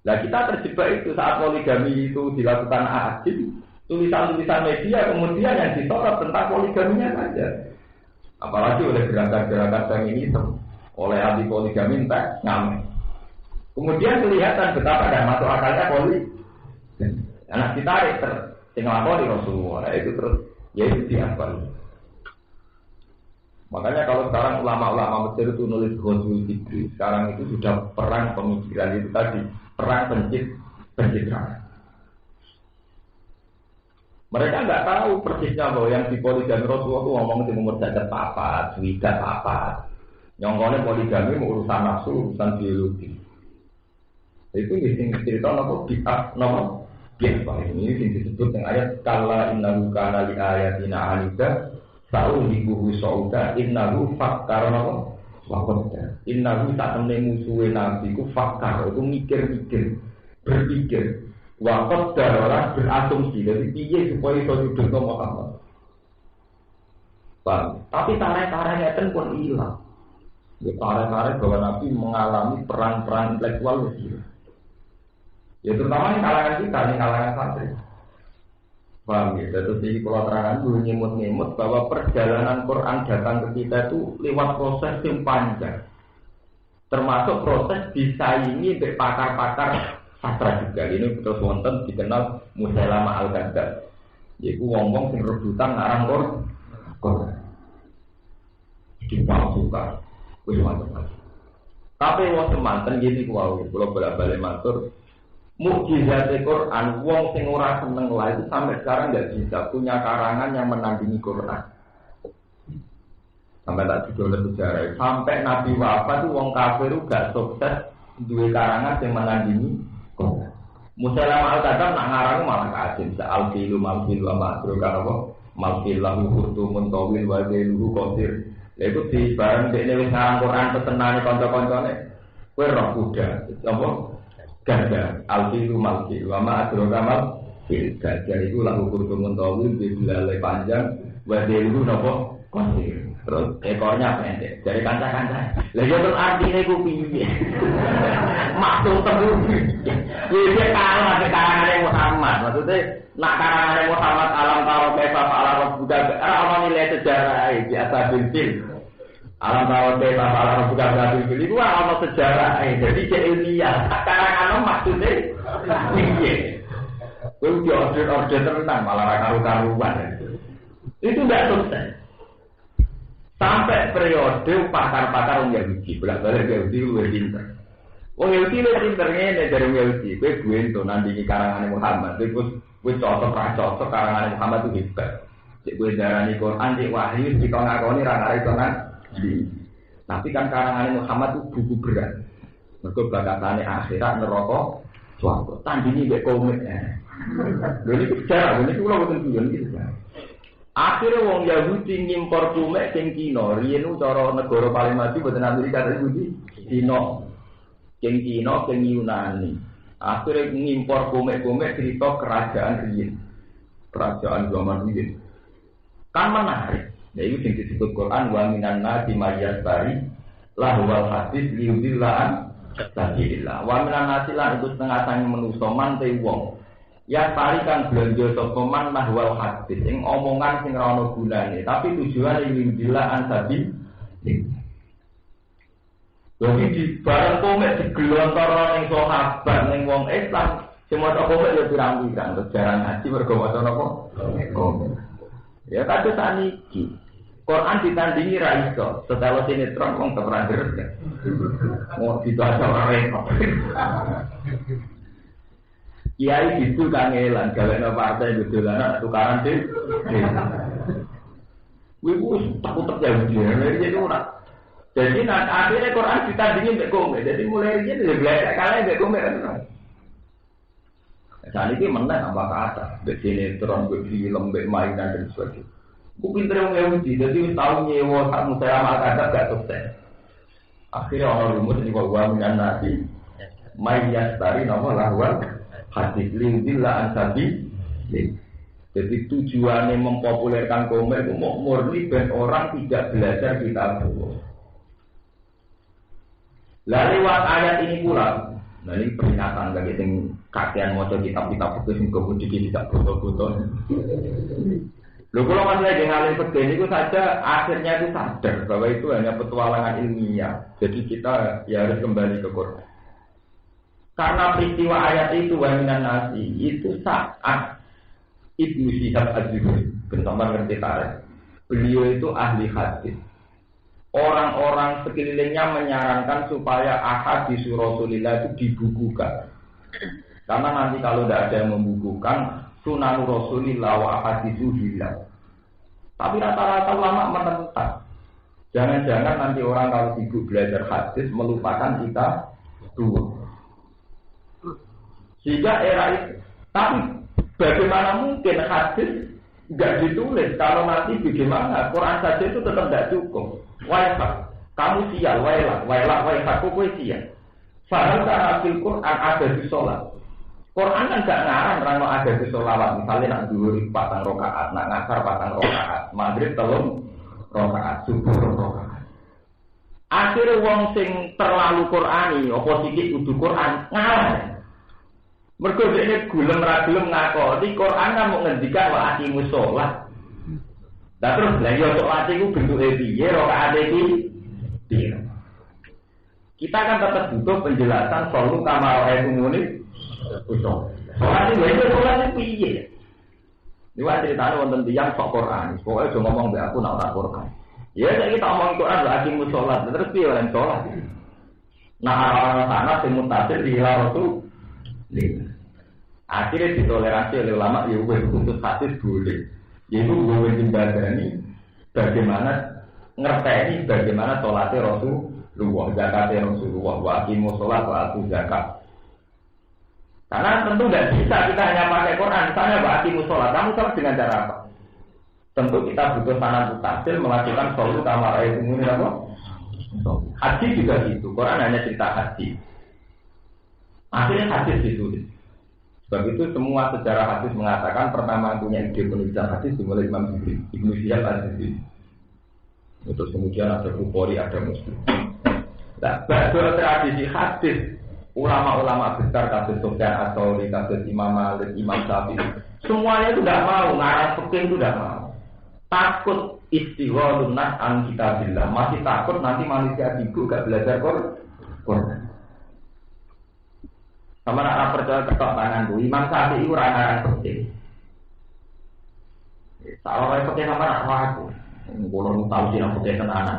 Nah kita terjebak itu saat poligami itu dilakukan aadim, tulisan-tulisan media kemudian yang disorot tentang poligaminya saja. Apalagi oleh gerakan-gerakan feminisme, oleh anti poligami entah ngamen. Kemudian kelihatan betapa tidak masuk akalnya poligami. Anak ditarik tinggal apa di Rasulullah itu terus ya itu diapal. Makanya kalau sekarang ulama-ulama Mesir itu nulis Ghazwul Fikri, sekarang itu sudah perang pemikiran itu tadi, perang pencitraan. Mereka nggak tahu persisnya bahwa yang di poligami Rasulullah itu ngomong di nomor jagat papat, wigat papat. Nyongkone poligami urusan nafsu, urusan biologi. Itu mesti cerita nopo bid'ah nopo. Biasa ini disebut dengan ayat kalla innahu kana li ayatina anida sa'ulibuhu sa'uda innahu fakkar apa? Wakoda innahu tak temne musuhe nabi ku fakkar itu mikir-mikir berpikir wakoda orang berasumsi dari piye supaya iso nyudutno Muhammad. Tapi tarik-tariknya pun hilang. Ya tarik-tarik bahwa nabi mengalami perang-perang intelektual itu. Ya terutama di kalangan kita, di kalangan santri. Paham ya? Terus ini kalau terangkan dulu nyemut-nyemut bahwa perjalanan Quran datang ke kita itu lewat proses yang panjang. Termasuk proses disaingi oleh pakar-pakar sastra juga. Ini terus wonten dikenal Musailama al-Kadzdzab. Yaitu wong-wong sing rebutan ngarang Quran. Dipalsukan. Wis macam-macam. Tapi wong semanten gini kuwi kula bolak-balik matur mukjizat Quran, wong sing ora seneng lah itu sampai sekarang nggak bisa punya karangan yang menandingi Quran. Sampai tak dijual sejarah. Sampai Nabi wafat itu wong kafir itu gak sukses dua karangan yang menandingi Quran. Musailama al-Kadzdzab nak ngarang malah kaji. Bisa al-filu mal-filu ama-adro apa? Mal-filu lahu khurtumun tawil wa zailuhu qasir. Itu di bareng dekne wis ngarang Quran pesenane kanca-kancane. Kowe roh kuda. Apa? Gajah, al-filu mal-filu, ama adrokamal fil gajah itu lagu kurtumun tawil, dibelalai panjang, wadelu nopo konsir. Terus ekornya pendek, dari kancah-kancah. Lagi terus artinya itu piye. Maksud terus. Dia kalah ke karangannya Muhammad. Maksudnya, nak karangannya Muhammad alam taro kefa alam buka. Alam nilai sejarah biasa bil. Alam tawar deh, alam bukan berarti itu alam sejarah. Jadi ilmiah. Karangan maksudnya tinggi. Itu order tenang, malah karu-karuan. Itu tidak sukses. Sampai periode pakar-pakar orang Yahudi, bolak-balik Yahudi lebih pintar. Orang Yahudi lebih pintarnya dari Yahudi. Gue itu nanti karangan Muhammad. Gue cocok karangan Muhammad itu hebat. Gue darani Quran, wahyu, jika ngakoni rangkai Quran. Tapi kan karangan Muhammad itu buku berat. Mergo bakatane akhirat neraka swarga. Tandingi mek komik. Lha iki sejarah, ini kula boten guyon iki. Akhire wong Yahudi ngimpor komik sing Cina. Riyen cara negara paling maju boten Amerika tapi Yahudi Cina. Sing Cina sing Yunani. Akhire ngimpor komik-komik cerita kerajaan riyen. Kerajaan zaman riyen. Kan menarik. Ya itu yang disebut Quran wa minan nasi mayyasbari lahwal hadis liudillah sabilillah wa minan nasi lan itu setengah sange manusa man te wong ya tarikan belanja sapa man lahwal hadis ing omongan sing ora ono gunane tapi tujuane liudillah sabil. Jadi di barang komik digelontor ning sahabat ning wong Islam sing maca komik ya pirang-pirang jarang ngaji mergo maca napa komik. Ya kata saniki Quran ditandingi ra iso, setelah sinetron wong terangger. Mau dibaca ora repot. Kiai itu kangelan gawene partai dolanan tukaran sih. Wiku takut ya jadi ora. Jadi akhirnya Quran ditandingi mbek komik. Jadi mulai iki glek kale mbek komik kan. Saat ini menang apa kata, mbek sinetron, mbek film, mbek mainan dan sebagainya. Aku pinter yang Yahudi, jadi tahu nyewa tak Musailama al-Kadzdzab gak sukses. Akhirnya orang rumus ini kok gua dengan nabi, mayyastari nama lahwal hadis liudillah ansabi. Jadi tujuannya mempopulerkan komik itu murni ben orang tidak belajar kitab. Lalu lewat ayat ini pula, nah ini peringatan bagi yang kakean mau kitab-kitab itu yang kemudian tidak botol-botol. Loh kalau masalah yang ngalir begini itu saja akhirnya itu sadar bahwa itu hanya petualangan ilmiah. Jadi kita ya harus kembali ke Quran. Karena peristiwa ayat itu waminan nasi itu saat Ibnu Syihab Az-Zuhri, bersama ngerti tarikh. Beliau itu ahli hadis. Orang-orang sekelilingnya menyarankan supaya ahadits Rasulullah itu dibukukan. Karena nanti kalau tidak ada yang membukukan Sunan Rasulillah wa ahaditsu hilang. Tapi rata-rata ulama menentang. Jangan-jangan nanti orang kalau sibuk belajar hadis melupakan kita dua. Sehingga era itu. Tapi bagaimana mungkin hadis nggak ditulis kalau nanti bagaimana? Quran saja itu tetap tidak cukup. Waifak, kamu sial, waifak, kue sial. Fahal cara fil Quran ada di sholat. Quran kan gak ngarang rano ada di sholawat. Misalnya nak dhuwur patang rakaat, nak ngasar patang rakaat, maghrib 3 rakaat, subuh 2 rakaat. Akhire wong sing terlalu Qurani, apa sithik kudu Quran ngalah. Mergo dene gulem ra gelem ngakoni Quran kan mau ngendikan wa aqimus shalah. Lah terus lha yo salat iku bentuke piye rakaate iki? Piye? Kita kan tetap butuh penjelasan soal kamar ayat umumnya. Soal itu soalnya piye? Ini wah ceritanya wonten tiyang sok Quran. Pokoknya cuma ngomong be aku nak Quran. Ya saya kita ngomong Quran lagi musolat. Terus piye orang sholat? Nah orang sana sing mutasil di Rasul. Akhirnya ditoleransi oleh ulama ya wes khusus hadis boleh. Yaitu gue menjembadani bagaimana ngerteni bagaimana sholatnya Rasulullah, zakatnya Rasulullah, wa aqimus sholat wa atu zakat. Karena tentu tidak bisa kita hanya pakai Quran. Misalnya wa aqimus sholat, kamu sholat dengan cara apa? Tentu kita butuh sanad mutasil melakukan sholat kamar ayat umum ini apa? Haji juga gitu. Quran hanya cerita haji. Akhirnya hadis ditulis. Sebab itu semua sejarah hadis mengatakan pertama punya ide penulisan hadis dimulai Imam Ibnu Syihab al-Zuhri. Terus kemudian ada Bukhari, ada Muslim. Nah, pada tradisi hadis ulama-ulama besar kasus Sufyan Ats-Tsauri, kasus Imam Malik, Imam Syafi'i, semuanya itu tidak mau ngarang fikih itu tidak mau. Takut istighalun nas an kitabillah, masih takut nanti manusia bigu gak belajar Quran. Sama nak percaya ketok tanganku, Imam Syafi'i ora ngarang fikih. Salah wae fikih sama nak aku. Kulo tahu sih nak fikih tenanan.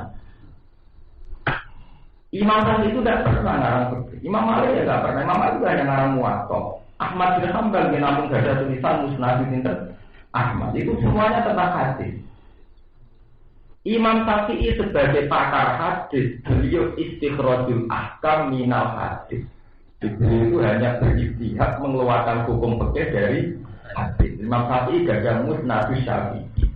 Imam Syafi'i itu tidak pernah ngarang fikih. Imam Malik ya tidak pernah. Imam Malik juga hanya ngarang muwatta. Ahmad bin Hanbal dia namun gak ada tulisan musnad sinten Ahmad. Itu semuanya tentang hadis. Imam Syafi'i sebagai pakar hadis, beliau istikhrajul ahkam minal hadis. Beliau itu hanya berijtihad mengeluarkan hukum fikih dari hadis. Imam Syafi'i gagal musnad Syafi'i.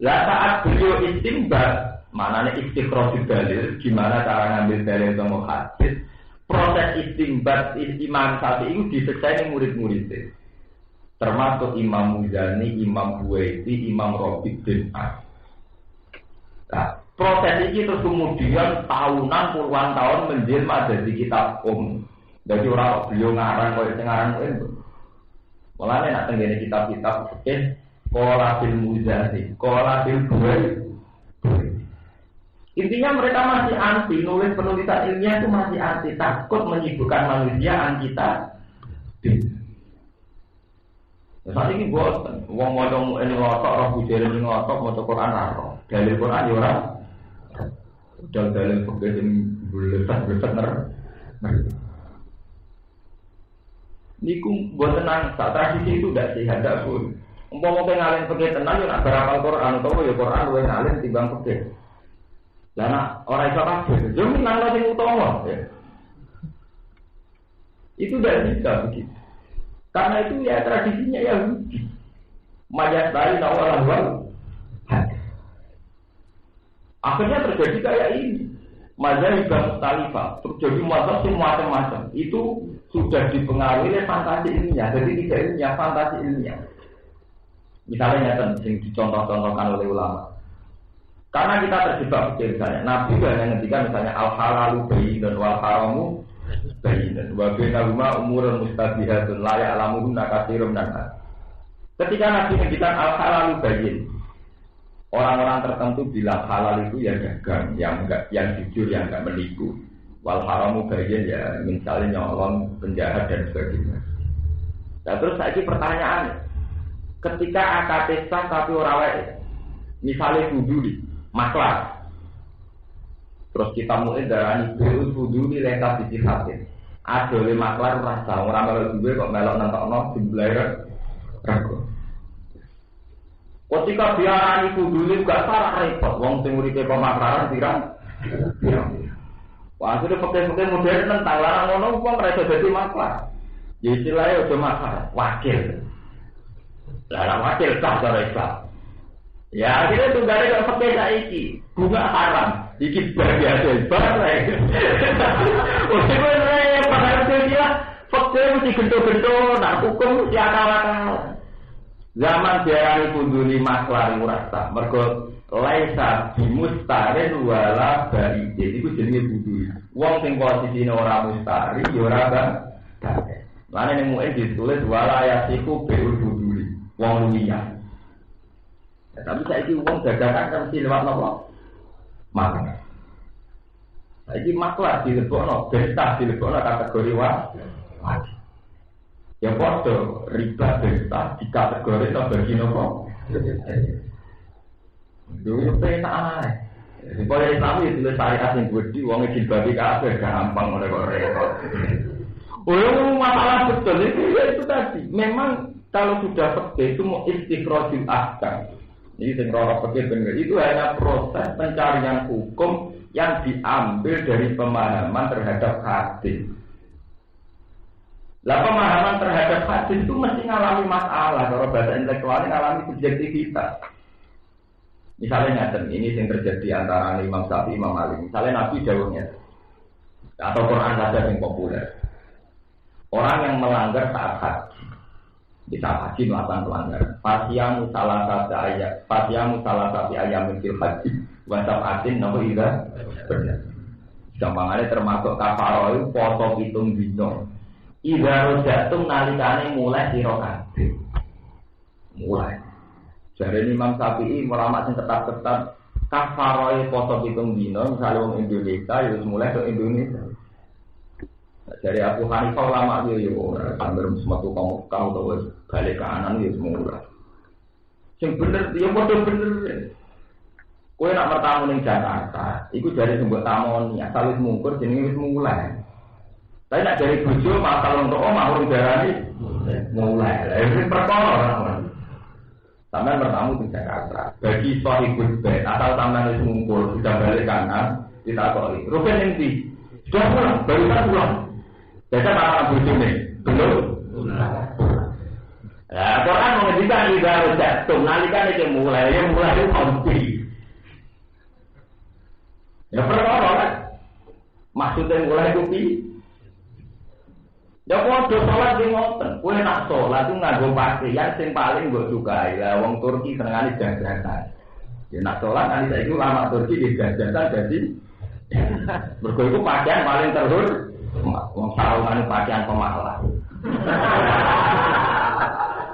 Lah saat beliau istinbat, manane istikhraj dalil, gimana cara ngambil dalil sama hadis, proses istinbat Imam Syafi'i itu diselesaikan murid-muridnya. Termasuk Imam Muzani, Imam Buwaiti, Imam Rabi' bin As. Nah, proses ini terus kemudian tahunan puluhan tahun menjelma dari kitab Jadi orang beliau ngarang kau ngarang itu. Mulanya nak tenggine kitab-kitab fikih, qala bil Muzani, qala bil Buwaiti. Intinya mereka masih anti nulis penulisan ilmiah itu masih anti, takut menyibukkan manusia anti kita. Saat ini buat uang modal ini ngotok, roh bujel ini ngotok, mau Quran roh, dalil Quran ya orang, dalil fikih ini belesak ner. Niku buat tenang, saat tradisi itu tidak sehat dah pun. Umpama pengalih fikih tenang, ya nak berapal Quran atau ya Quran lu ngalih timbang fikih. Lah orang itu apa? Jadi nang lagi utama. Itu tidak bisa begitu. Karena itu ya tradisinya Yahudi. Majaz dari awal-awal. Akhirnya terjadi kayak ini. Mazhab Mustalifah, terjadi mazhab macam-macam. Itu sudah dipengaruhi oleh fantasi ilmiah. Jadi tidak ilmiah, fantasi ilmiah. Misalnya yang dicontoh-contohkan oleh ulama. Karena kita terjebak misalnya, Nabi hanya ngendikan misalnya al-halalu bayyinun wal haramu bayyinun wa bainahuma umurun mustabihatun la ya'lamuhunna katsirun minan nas. Ketika Nabi ngendikan al-halalu bayyin, orang-orang tertentu bilang halal itu ya dagang, yang jujur, yang enggak menipu. Wal haramu bayyin ya misalnya nyolong, penjahat dan sebagainya. Nah, terus saiki pertanyaan, ketika akad sah tapi ora wae, misalnya buduli maklar. Terus kita mulai darani bil fuduli leka bisihatin. Adole maklar rasa ora melok duwe kok melok nentokno jumlahe rego. Ketika diarani fuduli gak salah repot wong sing uripe pemaklaran pirang. Wah, itu pakai modern tentang larang ngono wong ora iso dadi maklar. Ya istilahnya aja maklar, wakil. Larang wakil sah cara Islam. Ya akhirnya tunggane kok pakai saiki bunga haram. Iki biasa banget. Oke, bener padahal dia faktor mesti gento-gento, nak hukum mesti akal-akal. Zaman diarani kuduni maklar murasa, mergo laisa bimustarin wala baid. Iku jenenge budul. Wong sing posisine ora mustari, ya ora Mana yang mungkin ditulis wala yasiku beuduli wong lumiya. Tapi saya ini uang dagangan kan mesti lewat apa? Makna. Saya ini maklar dilebokno, berita dilebokno kategori wajib. Yang bodoh riba berita di kategori itu bagi nopo. Dulu penak. Supaya Islam itu syariat yang budi, uangnya jilbabi kabeh gampang oleh kok repot. Masalah betul itu tadi. Memang kalau sudah seperti itu mau istikhrajul ahkam. Ini singkara fikih benar. Itu hanya proses pencarian hukum yang diambil dari pemahaman terhadap hadis. Lah pemahaman terhadap hadis itu mesti ngalami masalah. Kalau bahasa intelektualnya ngalami subjektivitas. Misalnya ini yang terjadi antara Imam Syafi'i, Imam Malik. Misalnya Nabi jauhnya atau Quran saja yang populer. Orang yang melanggar saat haji, di saat haji melakukan pelanggaran. Fasyamu salah satu ayam fil haji, wasab atin nopo ida benar. Gampangannya termasuk kafaroh itu poso pitung dino. Ida rojatum nalikane mulai sirokati. Mulai. Jadi Imam Syafi'i ulama sing ketat-ketat kafaroe poso pitung dino misalnya wong Indonesia ya mulai ke Indonesia. Dari Abu Hanifah ulama yo hampir semua kamu tahu balik kanan ya semula. Sing bener ya padha bener. Kowe nak bertamu ning Jakarta, iku dari sumber tamoni asal wis mungkur jenenge wis mulai. Tapi nak dari bojo masalah untuk omah urung darani mulai. Lah iki perkara. Sampai bertamu di Jakarta. Bagi sahibul bait, asal sampean wis ngumpul sudah balik kanan, ditakoki. Rugen ning ndi? Sudah pulang, baru pulang. Biasa para bojone, belum. Lah, Quran mengajikan ibarat jatuh, nalikan iki mulai konti. Ya perkara kan. Maksudnya mulai kuwi ya podo salat sing ngoten, kowe nak salat ku nganggo pakaian sing paling mbok sukai. Lah wong Turki senengane jajanan. Ya nak salat kan saiki ulama Turki di jajanan dadi mergo iku pakaian paling terhur. Wong sarungan pakaian pemalas.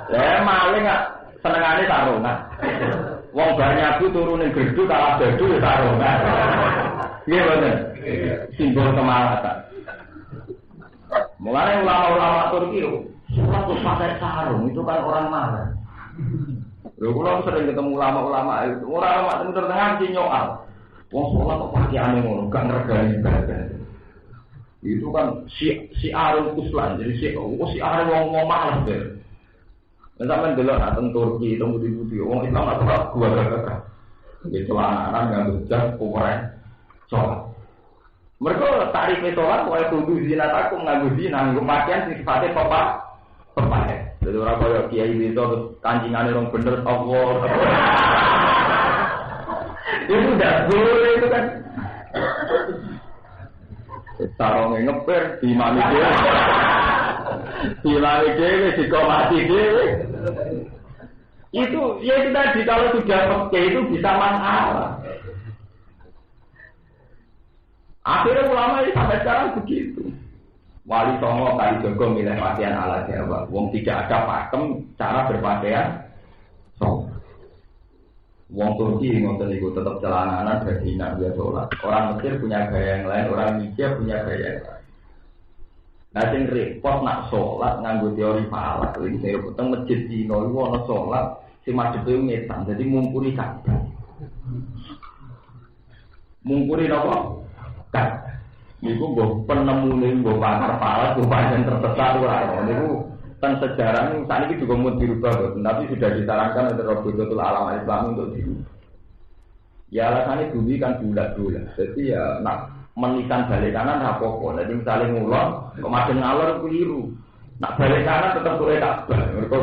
Lah maling senengane sarungan. Wong banyak ku turun ning gerdu kalah dadu sarungan. Iya bener. Simbol kemalasan. Mulai ulama-ulama Turki sholat terus pakai sarung itu kan orang marah. Lalu kalau sering ketemu ulama-ulama itu, ulama itu terdengar nyoal. Wong sholat kok pakaiannya ngono, gak ngergani ibadah. Itu kan si arul Islam, jadi si arul wong malas deh. Sampai dulu datang Turki, tunggu di wong Islam atau gua gagah. Di celana nggak jas, ukuran sholat. Mereka tarif sholat, kalau kudu zina takut nganggu zina, nganggu pakaian sing sifatnya pepakai. Jadi orang kaya kiai itu terus kancingannya orang bener Allah. Itu udah boleh itu kan. Sarongnya ngeper di mami dewe, di mami dewe, di komati dewe. Itu ya itu tadi kalau sudah pakai itu bisa masalah. Akhirnya ulama ini sampai sekarang begitu. Wali Songo kali Jogo milih pakaian ala Jawa. Wong tidak ada pakem cara berpakaian. Wong Turki ngoten niku tetap celananan berhina dia sholat. Orang Mesir punya gaya yang lain, orang Indonesia punya gaya yang lain. Nah sing repot nak sholat nganggo teori falak. Iki saya peteng masjid Cina iku ana sholat sing madhepe ngetan. Jadi mungkuri kabeh. Mungkuri napa? Kan, niku mbok penemune mbok pakar palak, mbok pancen tersesat ora. Niku teng sejarah niku sakniki juga mun dirubah, tapi sudah disarankan oleh Rabitul Alam Islam untuk dirubah. Ya alasannya bumi kan bulat-bulat. Jadi ya nak menikan balik kanan apa-apa. Jadi misalnya ngulon, kok madeng ngalor keliru. Nak balik kanan tetap boleh Ka'bah. Mergo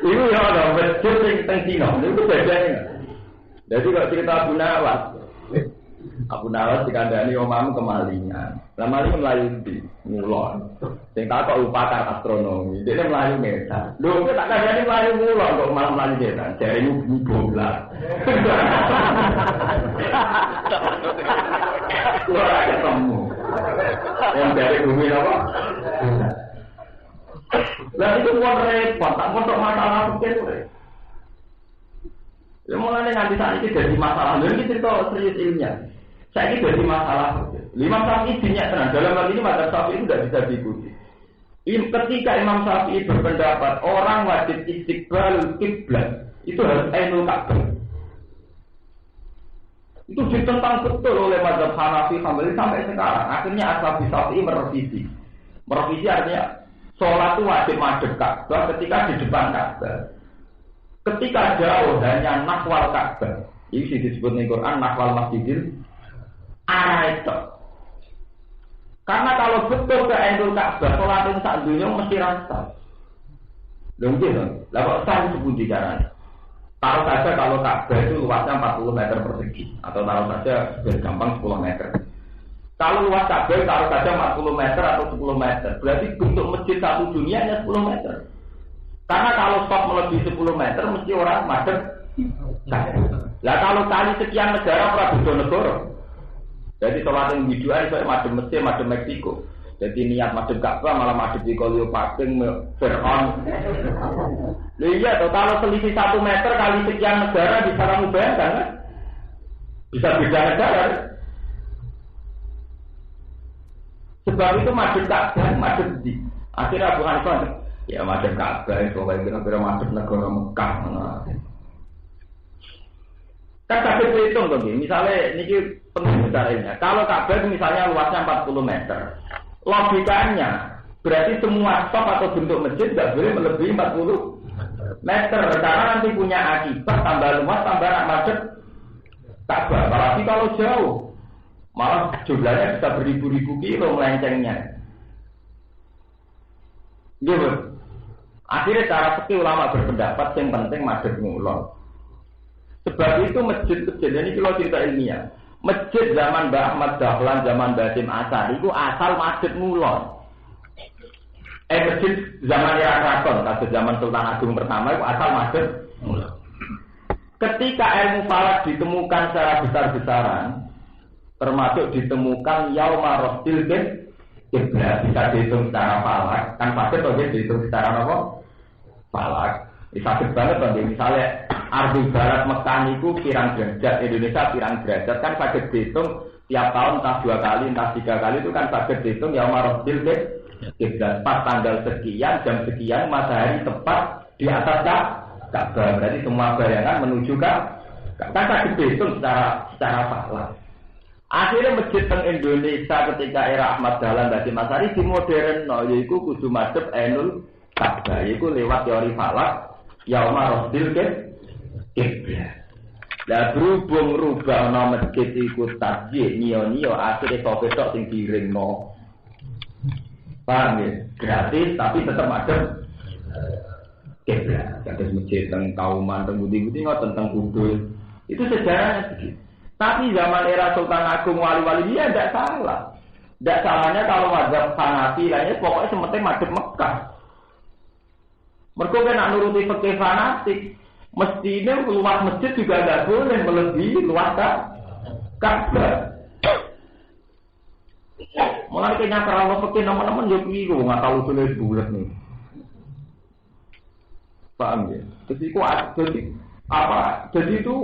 Iku ya ada masjid sing teng Cina, niku bedane. Jadi kalau cerita Abu Nawas dikandani omamu kemalingan. Lah maling melayu di ngulon. Sing tak kok upakar astronomi. Dia melayu medan. Lho kok tak kandani melayu ngulon kok malah melayu medan. Jare iku boblas. Ora ketemu. Yang dari bumi apa? Lah itu pun repot, tak untuk masalah pikir. Ya mulai nanti saat ini jadi masalah. Lalu kita cerita serius ilmiah. Saya ini jadi masalah. Imam Syafi'i dinyak tenang. Dalam hal ini mazhab Syafi'i itu tidak bisa diikuti. Ketika Imam Syafi'i berpendapat orang wajib istiqbal kiblat, itu harus ainul Ka'bah. Itu ditentang betul oleh mazhab Hanafi Hambali sampai sekarang. Akhirnya Ashabi Syafi'i merevisi. Merevisi artinya sholat itu wajib madhep Ka'bah ketika di depan Ka'bah. Ketika jauh hanya nahwal Ka'bah. Ini disebut di Quran nahwal masjidil arah itu. Karena kalau betul ke ainul Ka'bah, sholat yang sak dunia mesti rasa. Mungkin, lah kok sah sebut caranya. Taruh saja kalau Ka'bah itu luasnya 40 meter persegi, atau taruh saja biar gampang 10 meter. Kalau luas Ka'bah taruh saja 40 meter atau 10 meter, berarti bentuk masjid satu dunia hanya 10 meter. Karena kalau stop melebihi 10 meter mesti orang madhep. Lah kalau kali sekian negara ora beda negara. Jadi sholat yang biduan itu madhep Mesir, madhep Meksiko. Jadi niat madhep Ka'bah malah madhep di Cleopatra, Fir'aun. Lha iya toh kalau selisih 1 meter kali sekian negara bisa kamu bayangkan kan? Bisa beda negara. Sebab itu madhep Ka'bah, madhep di. Akhirnya Abu Hanifah ya madhep Ka'bah itu kayak kira-kira madhep negara Mekah. Kan sampai berhitung tuh, misalnya ini penting besarnya. Kalau Ka'bah misalnya luasnya 40 meter, logikanya berarti semua stop atau bentuk masjid tidak boleh melebihi 40 meter. Karena nanti punya akibat tambah luas tambah madhep Ka'bah. Apalagi kalau jauh, malah jumlahnya bisa beribu-ribu kilo melencengnya. Gitu. Akhirnya cara fikih ulama berpendapat yang penting madhep ngulon. Sebab itu masjid-masjid ini kalau cerita ilmiah, masjid zaman Mbah Ahmad Dahlan, zaman Mbah Hasyim Asy'ari itu asal madhep ngulon. Masjid zaman era Keraton, atau zaman Sultan Agung pertama itu asal madhep ngulon. Ketika ilmu falak ditemukan secara besar-besaran, termasuk ditemukan yauma rasdil kiblat, bisa dihitung secara falak, kan pasti kalau dihitung secara apa? Falak. Ini sakit banget bang, misalnya Ardul Barat Mekah itu pirang derajat, Indonesia pirang derajat, kan sakit dihitung tiap tahun entah 2 kali, entah 3 kali itu kan sakit dihitung yauma rasdil kiblat. Pas tanggal sekian, jam sekian, matahari tepat di atas Ka'bah. Berarti semua bayangan menuju kan sakit dihitung secara falak. Akhirnya masjid teng Indonesia ketika era Ahmad Dahlan Hasyim Asy'ari di modern yaiku kudu madhep ainul Ka'bah, yaiku lewat teori falak yauma rasdil kiblat. Lah berhubung rubahna masjid iku tasjid nio-nio akhire sopesok sing diringno. Paham ya? Gratis tapi tetap madhep kiblat. Kados masjid teng Kauman teng Budi-budi ngoten teng Kudus. Itu sejarahnya begitu. Tapi zaman era Sultan Agung wali-wali dia tidak salah. Tidak salahnya kalau mazhab Hanafi lainnya pokoknya sementing madhep Mekah. Mereka nak nuruti fikih fanatik. Mestinya luas masjid juga tidak boleh melebihi luas Ka'bah. Mulai kena kalau fikih teman-teman yo piye kok nggak tahu tulis bulat nih. Paham ya? Jadi Jadi itu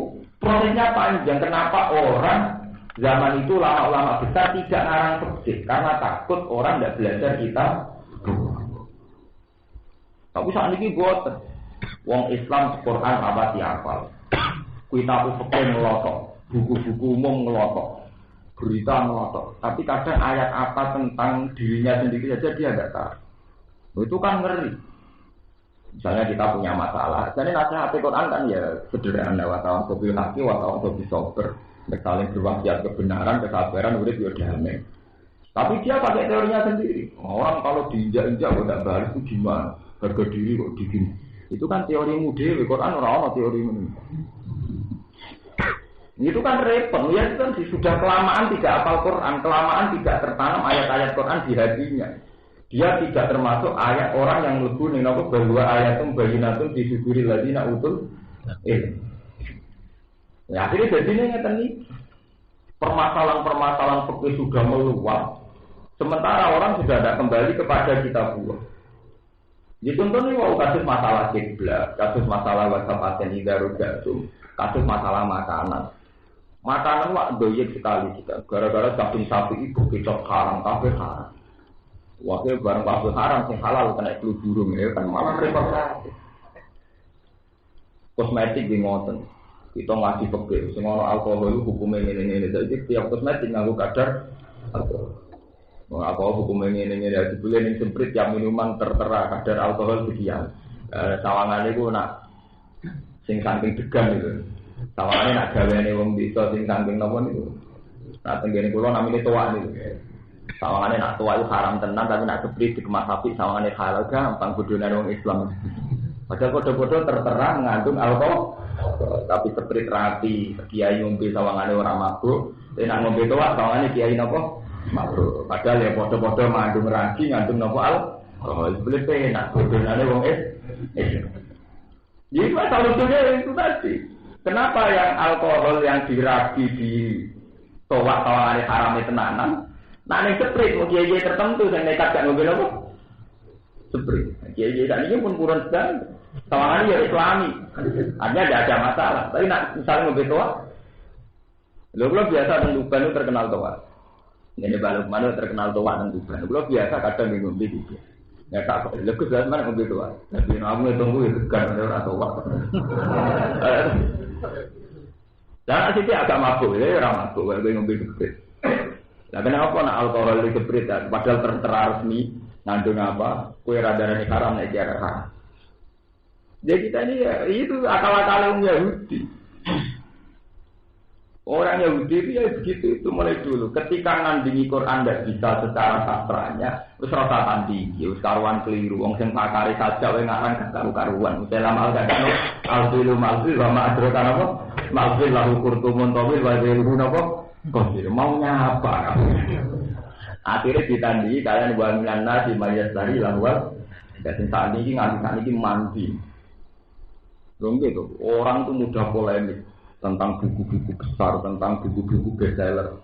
prosesnya panjang. Kenapa orang zaman itu ulama-ulama besar tidak ngarang fikih? Karena takut orang tidak belajar kitab. Tapi saat ini buat wong Islam Quran apa dihafal, kitab fikih ngelotok, buku-buku umum ngelotok, berita ngelotok. Tapi kadang ayat apa tentang dirinya sendiri saja dia tidak tahu. Itu kan ngeri. Misalnya kita punya masalah, jadi nasihat Quran kan ya sederhana, watawan sobil haki, watawan sobil sober, saling berwasiat kebenaran, kesabaran, udah dia damai. Tapi dia pakai teorinya sendiri. Orang kalau diinjak-injak kok tidak balik itu gimana? Harga diri kok digini. Itu kan teori muda, Quran orang teori ini. Itu kan repot, ya itu kan sudah kelamaan tidak hafal Quran, kelamaan tidak tertanam ayat-ayat Quran di hatinya. Dia tidak termasuk ayat orang yang mlebu ning napa bahwa ayatum bayyinatun fi suduril ladina utul. Ya akhirnya jadinya ngeten iki. permasalahan-permasalahan fikih sudah meluas, sementara orang sudah tidak kembali kepada kitabullah. Jadi contohnya mau kasus masalah kiblat, kasus masalah wasapaten idarudatum, kasus masalah makanan. Makanan wak doyek sekali kita, gara-gara daging sapi itu kecok haram, kafe haram. Wakil barang kafe haram, sing halal kena flu burung ya kan malah repot. Kosmetik di ngoten, kita ngasih fikih, semua alkohol itu hukumnya ini. Jadi tiap kosmetik nganggo kadar alkohol. Apa hukumnya ini ya dibeli ning semprit tiap minuman tertera kadar alkohol sekian. Sawangane iku nak sing saking degan itu. Sawangane nak gaweane wong bisa sing saking napa niku. Nah tenggene kula namine tuwak niku. Sawangane nak tuwak itu haram tenan tapi nak semprit dikemas apik sawangane halal gampang bodhone wong Islam. Padahal kode-kode tertera mengandung alkohol. Tapi semprit rapi, kiai ngombe sawangane ora mabuk, nek ngombe tuwak sawangane kiai napa? Mabuk. Padahal ya podo-podo mengandung ragi, ngandung nopo alkohol. Boleh penak bodonane wong Jadi masalah itu tadi. Kenapa yang alkohol yang diragi di towak tawangane harame tenanan? Nah ning seprit mau kiai tertentu sing nekat gak ngombe nopo? Seprit. Kiai sakniki pun kurang sedang. Tawangane ya Islami. Artinya tidak ada masalah. Tapi nak misalnya ngombe towak, lho kula biasa teng Tuban itu terkenal towak. Ini baluk mana terkenal tuan dan tuan. Kalau biasa kadang ngombe gitu. Ya tak kok legus lah mana ngombe tuan. Tapi kamu tunggu itu kan orang tuan. Dan asli agak mabuk ya orang mabuk kalau ngombe gebrit. Nah kenapa nak alkohol di gebrit? Padahal tertera resmi ngandung apa? Kue radar ini haram naik jarak haram. Jadi kita ini ya itu akal-akal Yahudi. Orang Yahudi itu ya begitu itu mulai dulu. Ketika nandingi Quran tidak bisa secara sastranya, terus rasa tandingi, terus karuan keliru. Wong sing pakari saja, wong ngarang karu-karuan. Dalam al-gadano, al-filu mal-fil, wa ma'adrokan apa? Mal-fil lahu kurtumun tawil, wa zailuhun apa? Kosir, maunya apa? Akhirnya ditandingi, kalian buat milan nasi, mayas dari lahwal. Jadi saat ini nganti mandi. Belum gitu, orang itu mudah polemik tentang buku-buku besar, tentang buku-buku bestseller.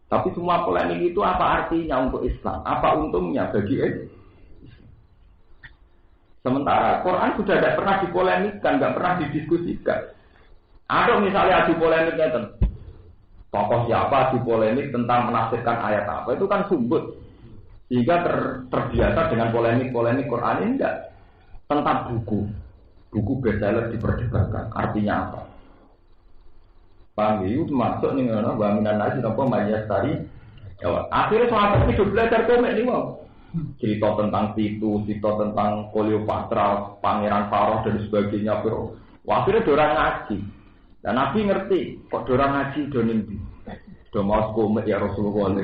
Tapi semua polemik itu apa artinya untuk Islam? Apa untungnya bagi Islam? Sementara Quran sudah tidak pernah dipolemikkan, tidak pernah didiskusikan. Ada misalnya adu polemiknya tentang tokoh siapa adu polemik tentang menafsirkan ayat apa, itu kan sumbut. Sehingga terbiasa dengan polemik-polemik Quran ini enggak. Tentang buku bestseller diperdebatkan, artinya apa? Paham itu masuk nih ngono bangunan nasi nopo mayas tari. Akhirnya sahabat itu belajar komik nih mau. Cerita tentang Titu, cerita tentang Cleopatra, Pangeran Farouk dan sebagainya. Akhirnya dorang ngaji. Dan Nabi ngerti kok dorang ngaji do nimbi. Do mau komik ya Rasulullah.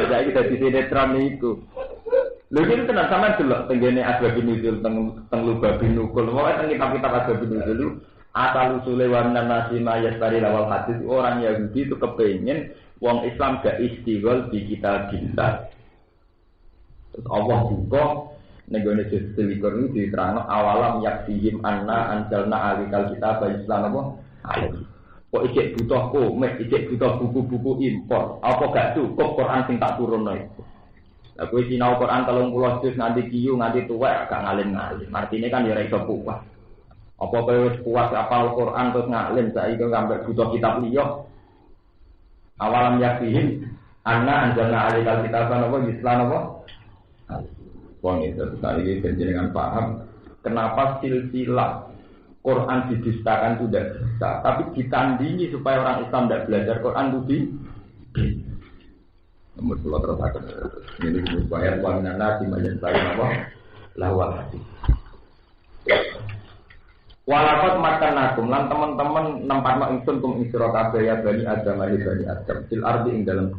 Jadi kita di sinetron itu. Lha iki tenan sampean delok tenggene Asbabun Nuzul teng Lubabin Nukul. Pokoke teng kitab-kitab Asbabun Nuzul asal usule wa minan nasi mayastari lawal hadis orang Yahudi itu kepengin wong Islam gak istighol di kitabillah. Terus Allah juga negone selikur ini diterangno awalam yaksihim anna anjalna alikal kitab Islam apa? Kok ijek butuh komik, ijek butuh buku-buku impor. Apa gak cukup Quran sing tak turunno iku? Lah kowe sinau Quran 30 juz nganti kiyu nganti tuwek gak ngalim-ngalim. Artine kan ya ora iso puas. Apa kowe wis puas apal Quran terus ngalim saiki sampe butuh kitab liya. Awalam yakin anna anjalna alikal kitab apa Islam apa? Wong itu tadi jenengan paham kenapa silsilah Quran didustakan sudah bisa, tapi ditandingi supaya orang Islam tidak belajar Quran itu nomor pulau terus akan ini supaya waminan nasi menjadi apa lawal hati. Walakot makan nakum lan teman-teman nempat mak ingsun kum isra kabeh ya bani Adam fil ardi ing dalam.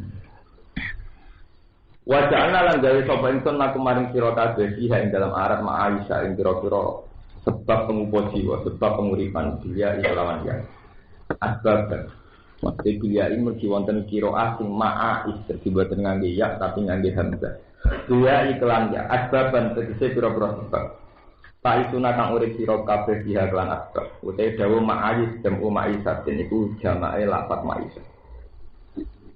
Wa ja'alna lan gawe sapa ingsun nakum maring sira kabeh ing dalam arat ma Aisyah ing pira-pira sebab pengupo jiwa, sebab penguripan dia lawan ya. Asbab maksud dia ini mesti wonten qiraah sing ma'a diboten ngangge ya tapi ngangge hamzah. Dia iklan ya asbaban tegese pira-pira sebab. Tak isuna kang urip sira kabeh biha kelan asbab. Utahe dawuh ma'ayis jamu ma'isatin iku jamae lafat ma'isah.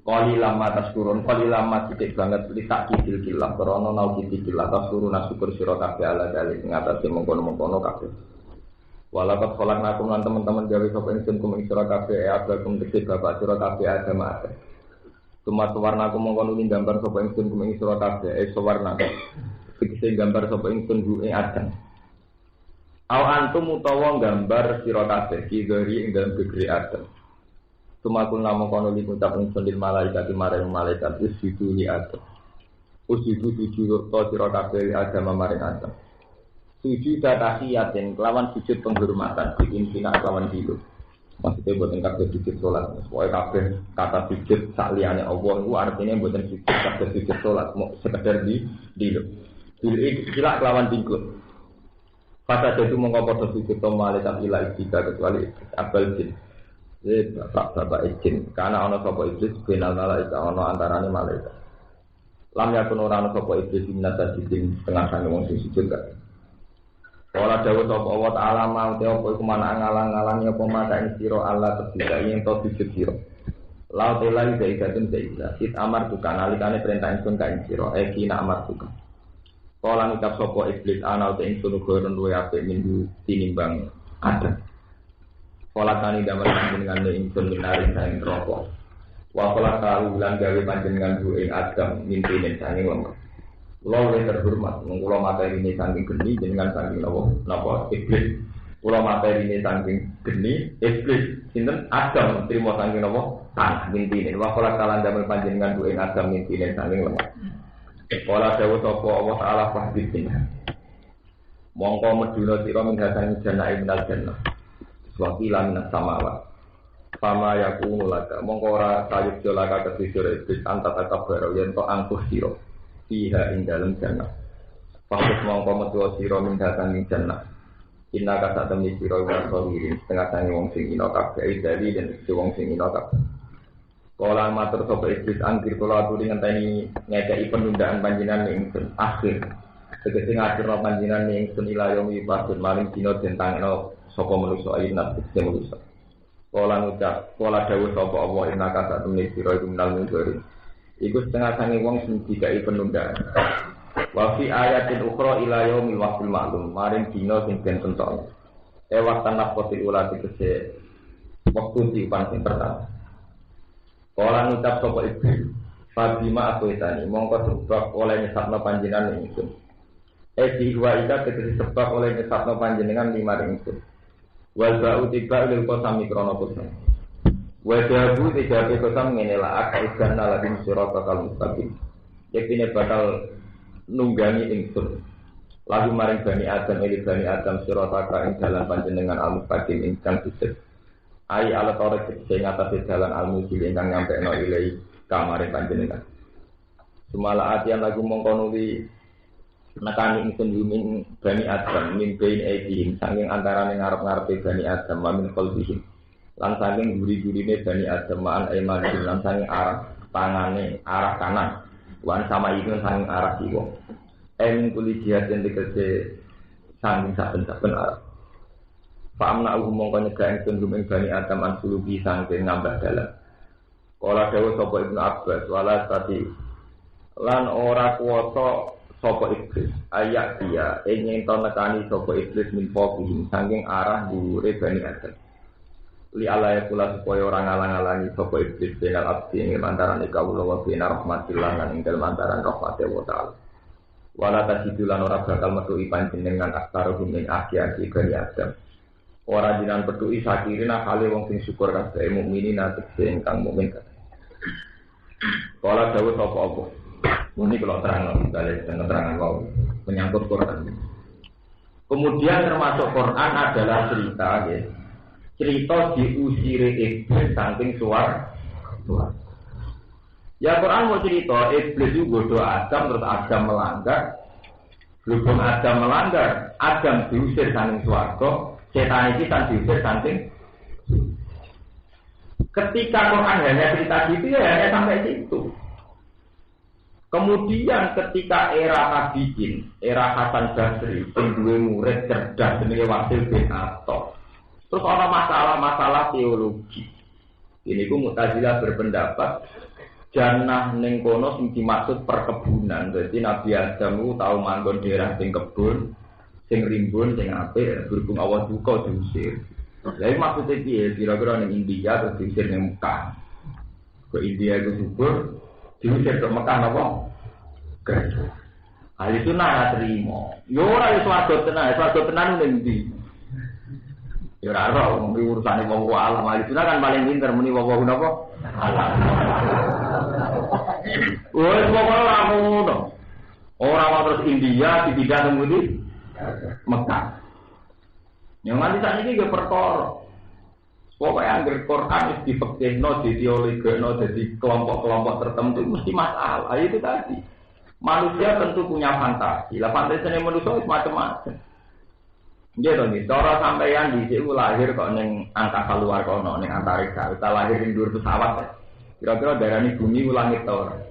Qali lama taskurun, qali lama titik banget li tak kidil kilah krana nau kidil kilah taskurun syukur sira kabeh ala dalil ngatasi mengkono-mengkono kabeh. Walakat kolak nakum lan teman-teman gawe sapa ingsun kum ing sira kabeh abagum tegese bapak sira kabeh agama akeh. Tumat warna aku mongkon ning gambar sapa ingsun kum ing sira kabeh warna. Tegese gambar sapa ingsun bu ing adam. Aw antum utawa gambar sira kabeh kidori ing dalam gegere adam. Tumakun namung kono ngucap ingsun lil malaikat maring malaikat usjudu li adam. Usjudu sujud to sira kabeh agama maring adam. Sujud tahiyatin kelawan sujud penghormatan bikin sina kelawan dilo. Maksudnya buatan kabeh sujud salat. Pokoke kabeh kata sujud sak liyane Allah iku artine buatan sujud kabeh sujud salat mau sekedar di dilo. Dilo iki kila kelawan dingkut. Pada itu mongko padha sujud to malaikat ila ibtika kecuali abal jin. Bapak izin, karena ana sapa iblis benal malaikat ana antarane malaikat. Lam yakun ora ana sapa iblis minata sidin setengah sange wong sing sujud kan. Ora dawuh sapa Allah taala mau te apa iku manak ngalang-alangi apa mata ing sira Allah terbuka yen to sujud sira. Laut elai zaidatun zaida. It amar bukan nalikane perintah ingsun ka ing sira eki nak amar bukan. Kala ngucap sapa iblis ana te ingsun gurun luwe apik minggu tinimbang ada. Pola tani damel panjenengan ingsun minaring saing neraka. Wa pola kawulan gawe panjenengan bu ing Adam mimpine saking lemah. Kula luwih terhormat, kula materine saking geni jenengan saking napa iblis. Kula materine saking geni iblis sinten Adam trimo saking napa tanah mimpine. Wa pola kalan damel panjenengan bu ing Adam mimpine saking lemah. Pola dawuh sapa Allah taala fahdin. Mongko meduna sira min hasan jannah minal jannah. Wakila minas samawat. Fama yakunu laka mongko ora sayuk jolaka kesisir iblis anta takabaro yen to angkuh sira fiha ing dalem jannah. Fakut mongko metu sira min datang ing jannah. Inna ka satemi sira wa sawirin setengah sange wong sing ina kabeh dari dan wong sing ina kabeh. Kala matur sapa iblis angkir kula aturi ngenteni ngekeki penundaan panjenengan ingsun akhir. Tegese ngaturna panjenengan ingsun ila yomi pasun maring dina den tangno sapa manusa ayat sing manusa. Kala ngucap, kala dawuh sapa Allah innaka satemene sira iku minal munzirin. Iku setengah sange wong sing dikai penundaan. Wa fi ayatin ukhra ila yaumil waqtil ma'lum, maring dina sing den tentono. Waktan nafsi ulati kese waktu diupan sing pertama. Kala ngucap sapa iblis, Fabima aku itani, mongko sebab oleh nyesatno panjenengan ingsun. Diwa ika tegese sebab oleh nyesatno panjenengan limaring ingsun. Wal ba'u tiba lil qasami krana qasam. Wa jabu tijabe qasam ngene la akaidan lalim sirata kal mustaqim. Yektine bakal nunggangi ingsun. Lagu maring bani Adam sirata ka ing dalan panjenengan al-mustaqim ingkang sujud. Ai ala torek sing ngatasi dalan al-musil ingkang nyampekno ilahi kamare panjenengan. Sumala atian lagu mongko nuwi nekani ingsun yumin bani Adam mimpiin edihim saking antaraning ngarep-ngarepe bani Adam mamin qalbihim lan saking guri-gurine bani Adam maan aimanin lan saking arah tangane arah kanan wan sama itu saking arah kiwa en kuli jihad yang dikese saking saben-saben arah fa'amna uhu mongko nyegah ingsun yumin bani Adam an sulubi saking ngambah dalan kala dawuh sapa Ibnu Abbas wala tadi lan ora kuwasa sapa iblis ayak dia ingin to nekani sapa iblis min fokuhim saking arah dhuwure bani Adam li ala kula supaya ora ngalang-alangi sapa iblis benal abdi ing antarané kawula wa benar rahmatillah lan ing dalem antaran rahmate wa taala wala tasidulan ora bakal metuhi panjenengan aktaruhum ing aki-aki bani Adam ora jinan petuhi sakirina kali wong sing syukur kabeh mukminin tegese ingkang mukmin kabeh kala dawuh sapa apa ini kalau terang, kalau menyangkut Quran. Kemudian termasuk Quran adalah cerita, ya. Cerita diusire iblis saking suar. Ya Quran mau cerita iblis itu bodoh Adam terus Adam melanggar. Berhubung Adam melanggar, Adam diusir saking swarga, setan iki diusir saking. Ketika Quran hanya cerita gitu ya hanya sampai situ. Kemudian ketika era tabiin, era Hasan Basri, dua murid cerdas jenenge Wasil bin Atha. Terus ada masalah-masalah teologi. Ini ku Mu'tazilah berpendapat jannah ning kono sing dimaksud perkebunan. Jadi Nabi Adam ku tau manggon daerah sing kebun, sing rimbun, sing apik, berhubung Allah duka diusir. Lha maksudnya piye? Kira-kira ning India terus diusir ning Mekah. Ke India itu subur, diusir ke Mekah napa? Kerja. Hal itu nak terima. Yo ora iso swarga tenan ning ndi. Yo ora ora mung urusane wong alam. Hal itu kan paling pinter muni wong napa? Alam. Wes pokoke ora ngono. Ora terus India dipindah nang Mekah. Yang nanti saat ini juga perkara. Pokoknya anggar Quran itu difekihno, diteoligno, jadi kelompok-kelompok tertentu mesti masalah. Itu tadi. Manusia tentu punya fantasi. Lah fantasinya manusia itu macam-macam. Gitu nih. Cara sampeyan di sini lahir kok neng angkasa luar kono, neng antariksa. Kita lahir di luar pesawat. Ya. Kira-kira daerah ini bumi langit tau orang.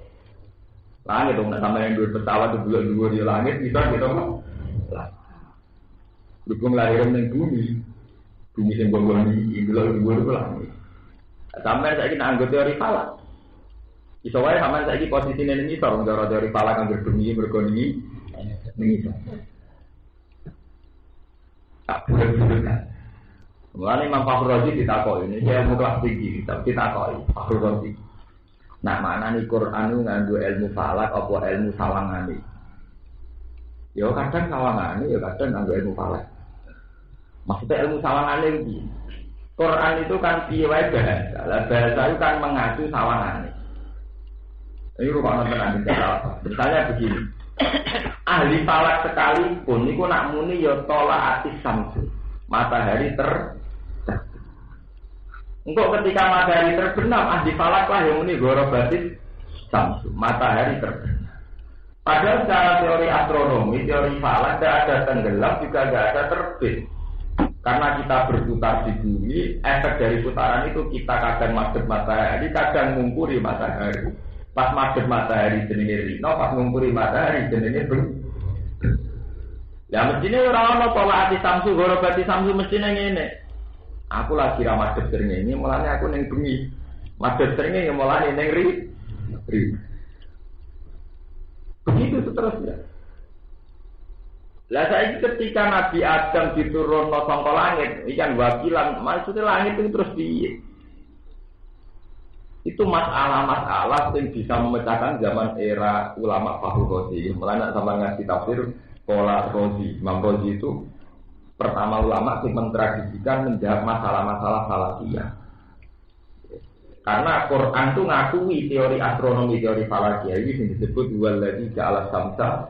Langit dong. Nah sampeyan luar pesawat itu dua di langit bisa gitu kan? Berhubung lahiran neng bumi yang bangun di luar itu langit. Sampai saya kira anggota teori falak. Iso wae sampean saiki posisine ning isor cara teori falak kang berdumi berkoni ning isor. Tak boleh. Mulane Imam Fakhrul Razi ditakoki, ini saya ilmu kelas tinggi, tapi ditakoki Fakhrul Razi. Nah, maknane Quran itu nganggo ilmu falak apa ilmu sawangane? Ya kadang sawangane, ya kadang nganggo ilmu falak. Maksudnya ilmu sawangane iki. Quran itu kan piye wae bahasa. Lah bahasa itu kan mengacu sawangane. Ini rupanya tenang apa? Misalnya begini, ahli falak sekalipun, niku nak muni ya tolak atis samsu, matahari Engkau ketika matahari terbenam, ahli falak lah yang muni gorobatis samsu, matahari terbenam. Padahal secara teori astronomi, teori falak tidak ada tenggelam juga tidak ada terbit. Karena kita berputar di bumi, efek dari putaran itu kita kadang madhep matahari, kadang mengungkuri matahari. Pas madhep matahari jenenge rino, pas ngungkuri matahari jenenge bel. Ya mestine ora ana tolak ati samsu gorobati samsu mestine ngene. Aku lagi ra madhep srengenge, mulane aku ning bengi. Madhep srengenge mulane ning ri. Begitu seterusnya. Lah saiki ketika Nabi Adam diturunno saka langit, iki kan wakilan, maksudnya langit itu terus piye? Itu masalah-masalah yang bisa memecahkan zaman era ulama Fakhrul Razi. Mulanya sama ngasih tafsir pola Razi. Imam Razi itu pertama ulama yang mentradisikan menjawab masalah-masalah falakiyah. Karena Quran itu ngakui teori astronomi, teori falakiyah ini disebut waladzi ja'ala samsa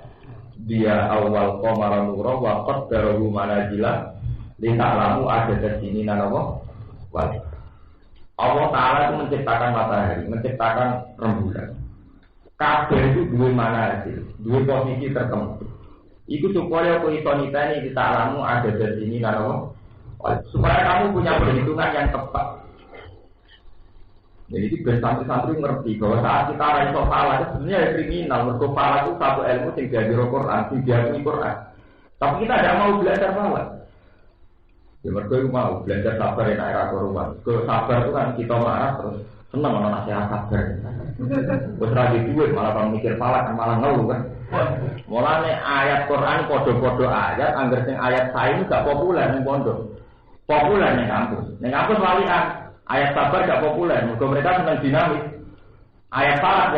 dia awal qamara nura wa qaddarahu manazila li ta'lamu adada sinina nawa wa Allah Ta'ala itu menciptakan matahari, menciptakan rembulan. Kabeh itu dua manazil, dua posisi tertentu. Itu supaya keisonita ini kita alamu ada di sini, supaya kamu punya perhitungan yang tepat. Jadi itu santri-santri ngerti bahwa saat kita raiso falak itu sebenarnya kriminal. Mergo falak itu satu ilmu yang diajar Quran, yang diakui Quran. Tapi kita tidak mau belajar falak. Ya mergo mau belajar sabar enak era korban. Ke sabar itu kan kita marah terus seneng ana nasihat sabar. Wis ra duit malah kan mikir falak malah ngeluh kan. Mulane ayat Quran padha-padha ayat angger sing ayat sae gak populer ning pondok. Populer ning kampus. Ning kampus walian ayat sabar gak populer. Mergo mereka seneng dinamis. Ayat falak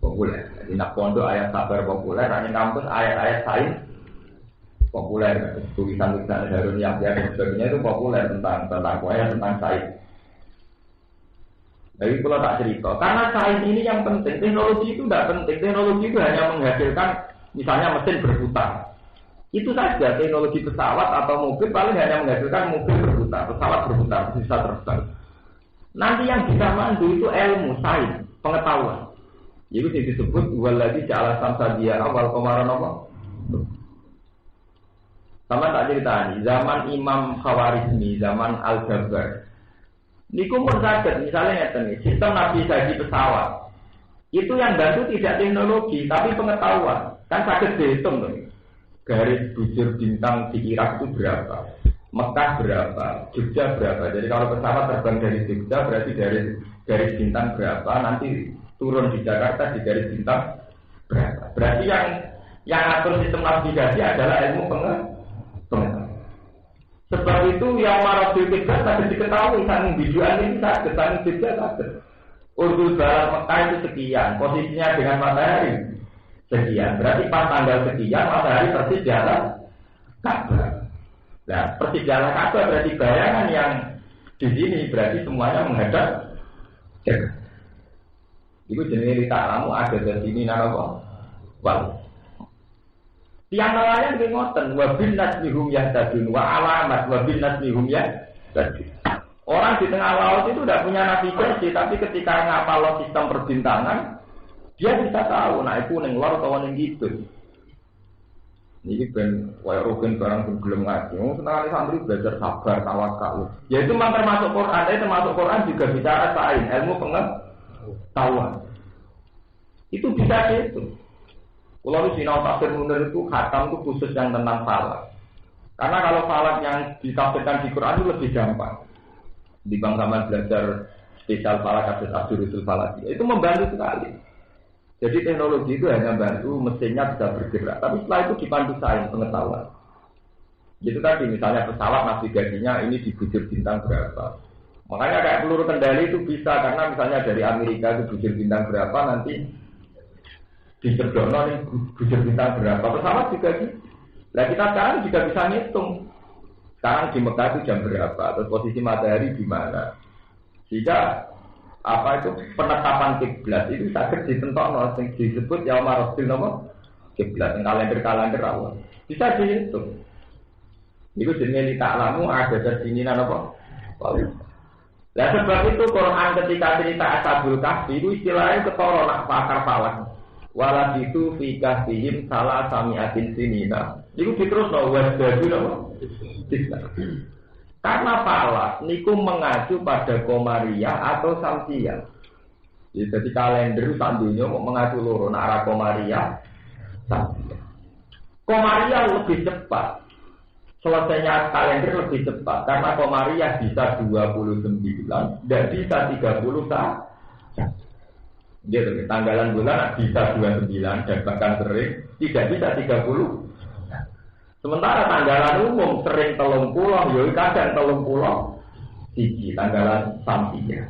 populer. Jadi nak pondok ayat sabar populer, ning kampus ayat-ayat sae populer, tulisan-tulisan Harun Yahya dan sebagainya itu populer tentang kuaya, tentang sains. Jadi kalau tak cerita, karena sains ini yang penting, teknologi itu tidak penting. Teknologi itu hanya menghasilkan, misalnya mesin berputar. Itu saja teknologi pesawat atau mobil paling hanya menghasilkan mobil berputar, pesawat berputar, bisa terbang. Nanti yang bisa mandu itu ilmu, sains, pengetahuan. Itu disebut waladzi ja'ala samsa dia awal qamara apa? Sama tak cerita nih, zaman Imam Khawarizmi, zaman Al-Jabbar. Niku pun sakit, misalnya ngeten nih, sistem navigasi pesawat. Itu yang bantu tidak teknologi, tapi pengetahuan. Kan sakit dihitung tuh. Garis bujur bintang di Irak itu berapa? Mekah berapa? Jogja berapa? Jadi kalau pesawat terbang dari Jogja berarti dari garis bintang berapa? Nanti turun di Jakarta di garis bintang berapa? Berarti yang atur sistem navigasi adalah ilmu pengetahuan. Sebab itu yang marah kiblat tadi diketahui saking bijuan ini sakit, saking kiblat sakit. Urdu barat Mekah itu sekian, posisinya dengan matahari sekian. Berarti pas tanggal sekian matahari persis di atas Ka'bah. Nah, persis di atas Ka'bah berarti bayangan yang di sini berarti semuanya menghadap Jakarta. Itu jenis ta'lamu ada di sini napa? Wal. Tiang nelayan ki ngoten, wa bin nasmihum yahtadun wa alamat wa bin nasmihum yahtadun. Orang di tengah laut itu tidak punya navigasi, tapi ketika ngapal sistem perbintangan, dia bisa tahu, nah itu ning lor atau ning gitu. Ini ben kaya rugen barang belum ngaji. Senengane santri belajar sabar, tawakal. Ya itu memang termasuk Quran juga bicara sains, ilmu pengetahuan. Itu bisa gitu. Kalau di sinau tafsir Munir itu khatam itu khusus yang tentang falak. Karena kalau falak yang ditafsirkan di Quran itu lebih gampang. Di bangsa belajar spesial falak kasus Abdurrahman Falak itu membantu sekali. Jadi teknologi itu hanya bantu mesinnya bisa bergerak. Tapi setelah itu dipandu sains pengetahuan. Itu tadi misalnya pesawat navigasinya ini di bujur bintang berapa. Makanya kayak peluru kendali itu bisa karena misalnya dari Amerika itu bujur bintang berapa nanti di Cedokno ini bujur bintang berapa pesawat juga gitu. Nah kita sekarang juga bisa ngitung sekarang di Mekah itu jam berapa terus posisi matahari di mana sehingga apa itu penetapan kiblat itu sakit ditentokno sing disebut ya marofil nama kiblat kalender awal bisa dihitung itu jenenge ta'lamu ada di sini apa. Nah sebab itu Quran ketika cerita Ashabul Kahfi itu istilahnya ketara nak pakar falak. Walau itu fikah fihim salah samiatin sinina. Itu diterusno wasdadu napa? Karena falak niku mengacu pada komariah atau samsiah. Jadi kalender sak donya mau mengacu loro nek arah komariah samsiah. Komariah lebih cepat. Selesainya kalender lebih cepat karena komariah bisa 29 dan bisa 30 saat. Gitu, tanggalan bulan bisa 29 dan bahkan sering tidak bisa 30. Sementara tanggalan umum sering 30, ya kadang 30 siji tanggalan samsiah.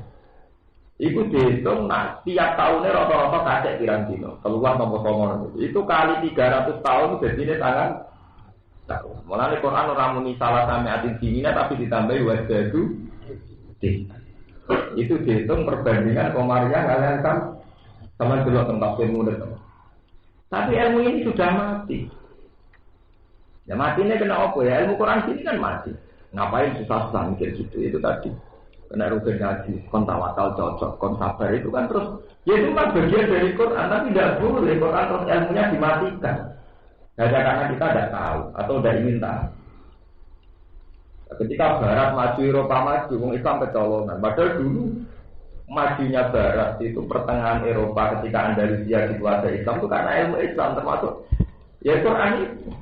Iku dihitung nak tiap tahunnya rata-rata kacek pirang dino, keluar nomor nomor itu kali 300 tahun jadinya tangan tahun. Mulane Quran ora muni salah sampai atin dinina tapi ditambahi wasdadu. Itu dihitung perbandingan komariah kalian kan sama dulu tentang ilmu dan tapi ilmu ini sudah mati. Ya matinya kena apa ya? Ilmu Quran sini kan mati. Ngapain susah-susah mikir gitu? Itu tadi. Kena rugen ngaji, kon tawakal cocok, kon sabar itu kan terus. Ya itu kan bagian dari Quran, tapi tidak boleh Quran terus ilmunya dimatikan. Hanya karena kita tidak tahu atau tidak ingin tahu. Ketika Barat maju, Eropa maju, orang Islam kecolongan. Padahal dulu majunya Barat itu pertengahan Eropa ketika Andalusia dikuasai Islam itu karena ilmu Islam termasuk ya Quran itu.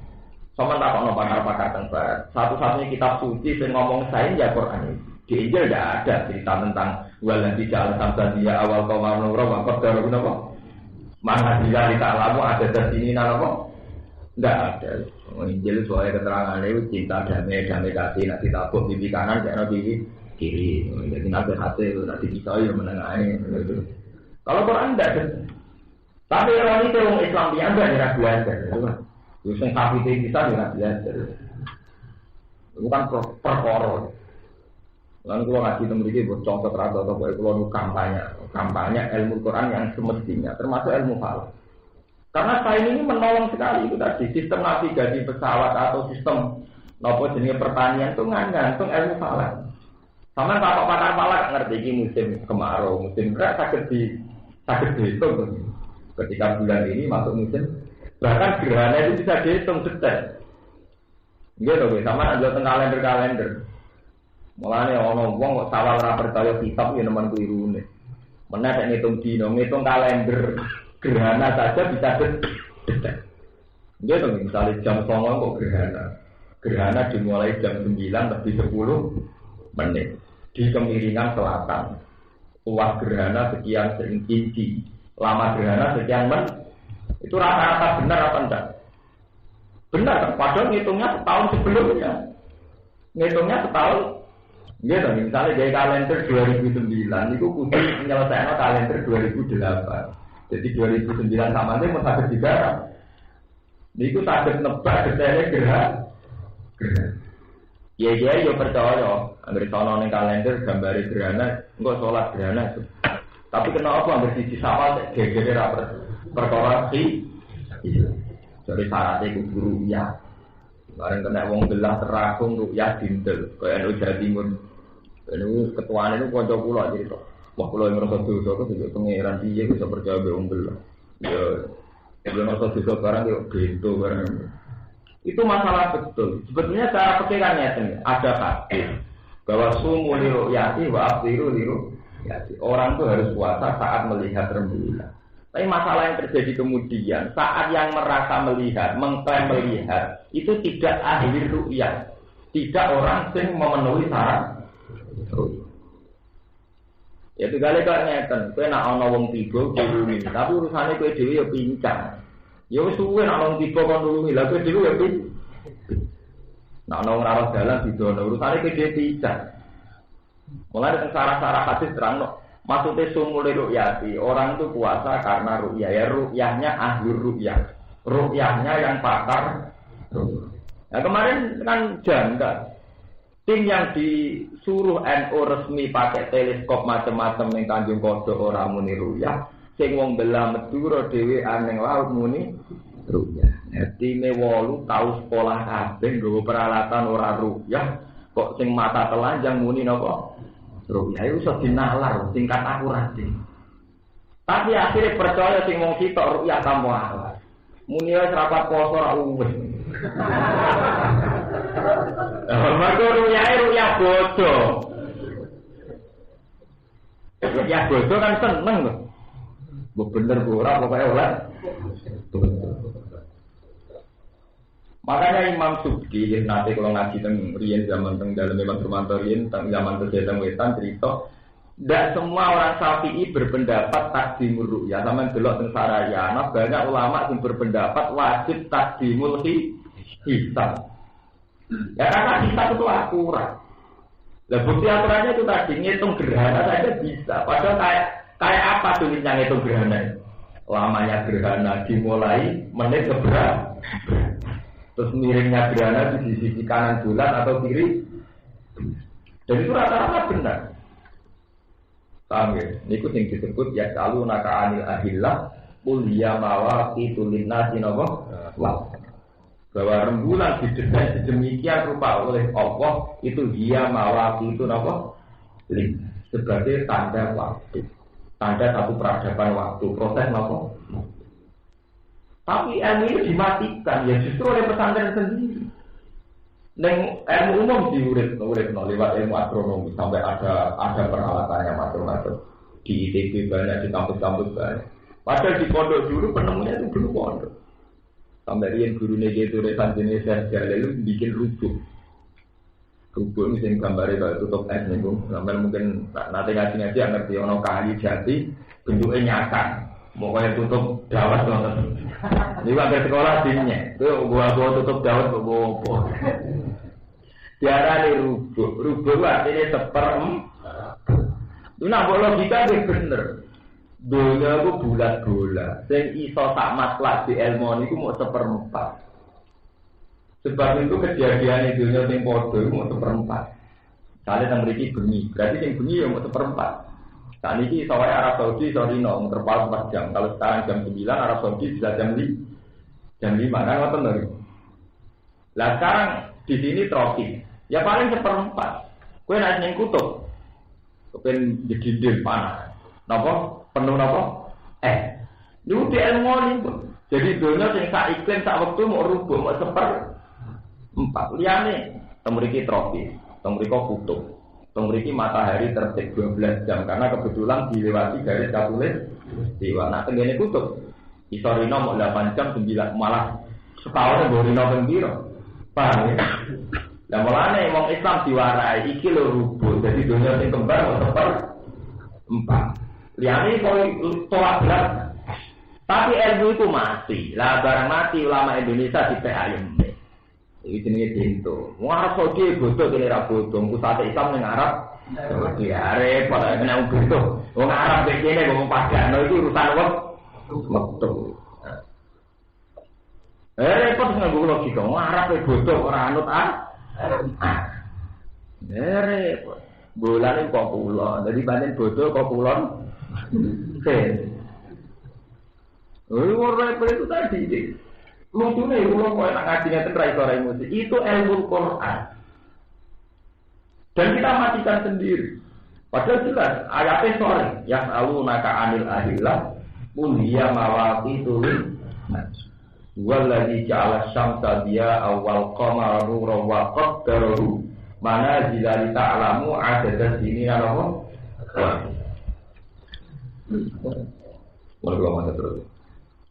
Sama tak ono pakar-pakar tentang Barat. Satu-satunya kitab suci yang ngomong sains ya Quran itu. Di Injil tidak ada cerita tentang waladhi ja'al samsadiya awal qamar nura wa qaddara napa. Mana dia ta'lamu ada di sini napa? Tidak ada. Injil soal keterangan itu cinta damai kasih nanti tabuk di kanan jangan di kiri. Jadi nanti hasil nanti bisa ya menengahin. Kalau Quran tidak ada. Tapi orang itu orang Islam dia tidak belajar. Terus yang kafir kita tidak belajar. Bukan perkara. Lalu kalau ngaji memiliki contoh atau kalau kampanye ilmu Quran yang semestinya termasuk ilmu falak. Karena sains ini menolong sekali itu tadi sistem navigasi pesawat atau sistem nopo jenis pertanian itu ngantung ilmu falak. Sama kalau pakar falak ngerti ini musim kemarau, musim berat sakit dihitung. Ketika bulan ini masuk musim, bahkan gerhana itu bisa dihitung detail. Gitu, sama ada kalender. Mulane ana wong kok sawal ora percaya kitab ya nemen kliru ne. Mana ada ngitung dino, ngitung kalender gerhana saja bisa detek. Dia tuh misalnya jam 09.00 kok gerhana. Gerhana dimulai jam 9:10 di kemiringan selatan. Luas gerhana sekian inci, lama gerhana sekian menit. Itu rata-rata benar apa enggak? Benar, padahal ngitungnya setahun sebelumnya. Ngitungnya setahun. Dia tuh misalnya dari kalender 2009 itu kudu menyelesaikan kalender 2008. Jadi 2009 sama itu mau sakit digarap. Niku sakit nebak detailnya gerhana. Ya percaya. Angger sono ning kalender gambare gerhana, engko salat gerhana itu. Tapi kenapa angger siji sawal gegere ra perkara iki? Jadi syaratnya kudu ru'yah. Bareng kena wong gelah teragung ru'yah dintel. Kaya NU Jawa Timur. Ini ketuaan itu kanca kula cerita. Wah kula yang merasa dosa kok juga pengeran piye bisa percaya be wong gelah. Ya merasa dosa barang yo bento barang. Itu masalah betul. Sebetulnya cara pikirannya itu ada hadis bahwa sumu li ru'yati wa aftiru li ru'yati. Orang itu harus puasa saat melihat rembulan. Tapi masalah yang terjadi kemudian saat yang merasa melihat, mengklaim melihat itu tidak ahli ru'yah. Tidak orang yang memenuhi syarat. Ya itu kali kok ngeten, kowe nek ana wong tiba nulungi, tapi urusane kowe dhewe ya pincang. Ya wis suwe nek ana wong tiba kon nulungi, lha kowe dhewe ya pincang. Nek ana wong ora dalan didono, urusane kowe dhewe pincang. Mulane teng sarah-sarah hadis terangno, maksudnya sumul ru'yati, orang itu puasa karena ru'yah, ya ru'yahnya ahli ru'yah. Ru'yahnya yang pakar. Nah kemarin kan janggal. Tim yang disuruh NU resmi pakai teleskop macam-macam yang Tanjung Kodok ora muni ru'yah, sing wong belah Madura dhewe aneng laut muni ru'yah. Time 8 tau sekolah kabeh nggawa peralatan ora ru'yah, kok sing mata telanjang muni napa? Ru'yah iku iso dinalar tingkat akurasi. Tapi akhirnya percaya sing wong sitok ru'yah tampo alas. Muni wis rapat poso ora uwes. Mergo ru'yah bodoh. Ru'yah bodoh kan seneng lho. Mbok bener ora pokoke oleh. Makanya Imam Subki nanti kalau ngaji teng riyen zaman teng dalem Imam Surmanto riyen teng zaman Kejatan Wetan cerita tidak semua orang Syafi'i berpendapat takdimul ru'yah. Sama delok teng Sarayana banyak ulama yang berpendapat wajib takdimul hisab. Ya karena hisab itu akurat. Lah bukti aturannya itu tadi ngitung gerhana saja bisa. Padahal kayak apa tulisnya ngitung gerhana? Lamanya gerhana dimulai menit keberapa? Terus miringnya gerhana di sisi kanan bulan atau kiri. Dan itu rata-rata benar. Paham ya? Ini yang disebut ya kalau naka anil ahillah kuliah mawaki tulinna sinoboh wah. Bahwa rembulan didesain sedemikian rupa oleh Allah itu dia mawaki itu napa? Sebagai tanda waktu. Tanda satu peradaban waktu, proses napa? Tapi ilmu ini dimatikan ya justru oleh pesantren sendiri. Neng ilmu umum diurit lewat ilmu astronomi sampai ada peralatannya macam-macam di ITB banyak, di kampus-kampus banyak. Padahal di pondok dulu penemunya itu belum pondok. Sampai rian gurunya gitu resan jenis lalu bikin rubuk misalnya gambarnya kalau tutup es nih bung. Sampai mungkin nanti ngaji ngerti ono kali jati bentuknya nyata. Mau kayak tutup dawat nonton. Ini waktu sekolah sihnya. Itu gua tutup dawat gua. Tiara nih rubuk artinya itu nak logika dia bener. Dunia itu bulat bola. Sing iso sak matlak di ilmu itu mau 1/4. Sebab itu kejadian di dunia sing podo itu mau 1/4. Kali teng mriki bengi, berarti sing bengi ya mau 1/4. Saat ini soalnya Arab Saudi sorino terpaut 4 jam. Kalau sekarang jam 9 Arab Saudi bisa jam 5 kan ngoten lho. Lah sekarang di sini tropis. Ya paling 1/4. Kowe nek ning kutub kepen jedindil panas. Napa? Penuh napa? Niku di ilmu niku. Jadi dunia sing sak iklim sak wektu mau rubuh mau 1/4. Liyane teng mriki tropis, teng mriko kutub. Teng mriki matahari terbit 12 jam karena kebetulan dilewati garis khatulistiwa. Nah tengene kutub iso rino mau 8 jam 9 malah setahun nggo rino ping pira. Paham ya? Lah mulane wong Islam diwarai iki lho rubuh. Dadi dunia sing kembar seper 4. Liyane kowe tolak berat. Tapi ilmu itu mati. Lah barang mati ulama Indonesia dipayem. Iki jenenge pintu. Wong Arab Saudi bodoh kene ra bodoh. Pusat Islam ning Arab. Saudi arep pada kena bodoh. Wong Arab kene wong padano iki urusan wektu. Repot nganggo logika. Wong Arab bodoh ora anut repot. Bolane kok kula. Dadi pancen bodoh kok kulon. Repot itu tadi. Lucunya kalau kau nak ngaji ngeten ra iso emosi. Itu ilmu Quran. Dan kita matikan sendiri. Padahal jelas ayatnya sore. Yas'alunaka 'anil ahillah qul hiya mawaqitu lin-nas. Wallazi ja'ala asy-syamsa diya'an wal qamara nuran wa qaddarahu manazila li ta'lamu 'adada sinina lahu. Wallahu a'lam.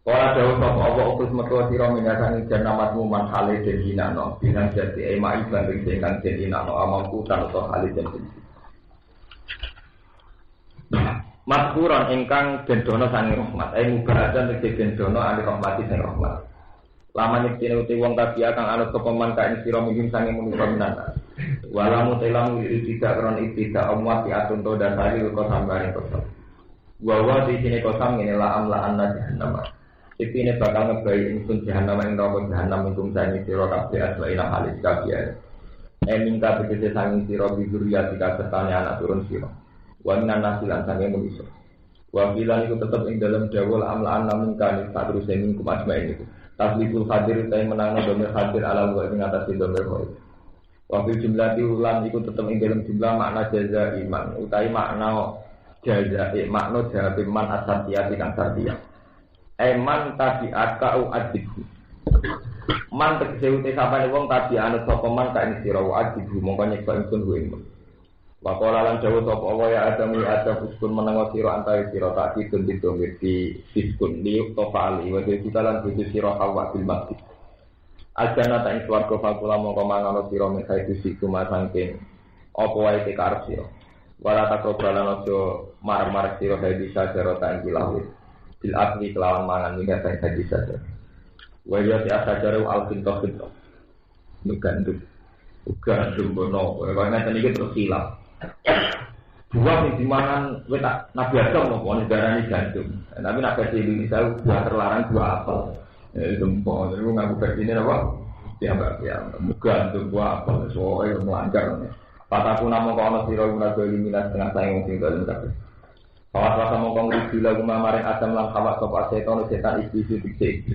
Ora jauh sapa apa utus metu sira minasani janamatmu man hale den dinano bilang jadi emai banding dengan den dinano amamku tanpa hale den. Mazkuran ingkang den dono sange rahmat mubarakan tegese den dono ali rahmati sing rahmat. Lamane kene uti wong kabeh kang anut sapa man kae sira mungkin sange manusa minana. Walamu telamu tidak kron tidak amwati atun to dan hari kok sambare kosong. Wa di sini kosong ngene la amla anna jahannam. Ini bakal ngebayi ingsun jahanam yang rokok jahanam ingkung sangi siro kabeh asba'ina halis kabeh. Minta begede sangi siro biduriya jika sertanya anak turun siro. Waminan nasilan sangi manusia. Wafilan itu tetap ing dalam dawul amlaan namun kani saat terus yang ingkum asba'in itu. Tasliful hadir utai menangna domir hadir ala wa ing atasi domir koi. Wafil jumlah diulang itu tetap ing dalam jumlah makna jaza iman. Utai makna jaza makna jaza iman asartiyah ikan sartiyah. Man tabi'at ka'u adibhu. Man tegese uti sapane wong tabi'an sapa man kae sira wa adibhu mongko nyeksa ingsun kuwi. Wa qala lan dawuh sapa Allah ya adam ya adam uskun menanga sira antawi sira tak didun di fiskun li tofali wa kita lan butuh sira hawa bil masjid. Ajana ta ing swarga fakula mongko mangono sira mek saiki siku masangking apa wae te karep sira. Wala takrobalan aja mar-mar sira dadi sajaro ta ing lawit. Bil akli kelawan mangan hingga saya haji saja. Wajah tiasa jaru al-fintoh fintoh. Nugandum bono. Karena tadi kita terus hilang. Buah yang dimakan, kita Nabi Adam mau negara ini gandum. Tapi Nabi Adam ini saya buah terlarang buah apel. Jempol. Jadi ngaku versi ini apa? Gandum buah apel. Soalnya melanggar. Pataku nama kau siro guna minas tengah sayang sing dalam kabeh. Rasa mongkong rubila kumamarin Adam lan Hawa sopa setan iblis dikse.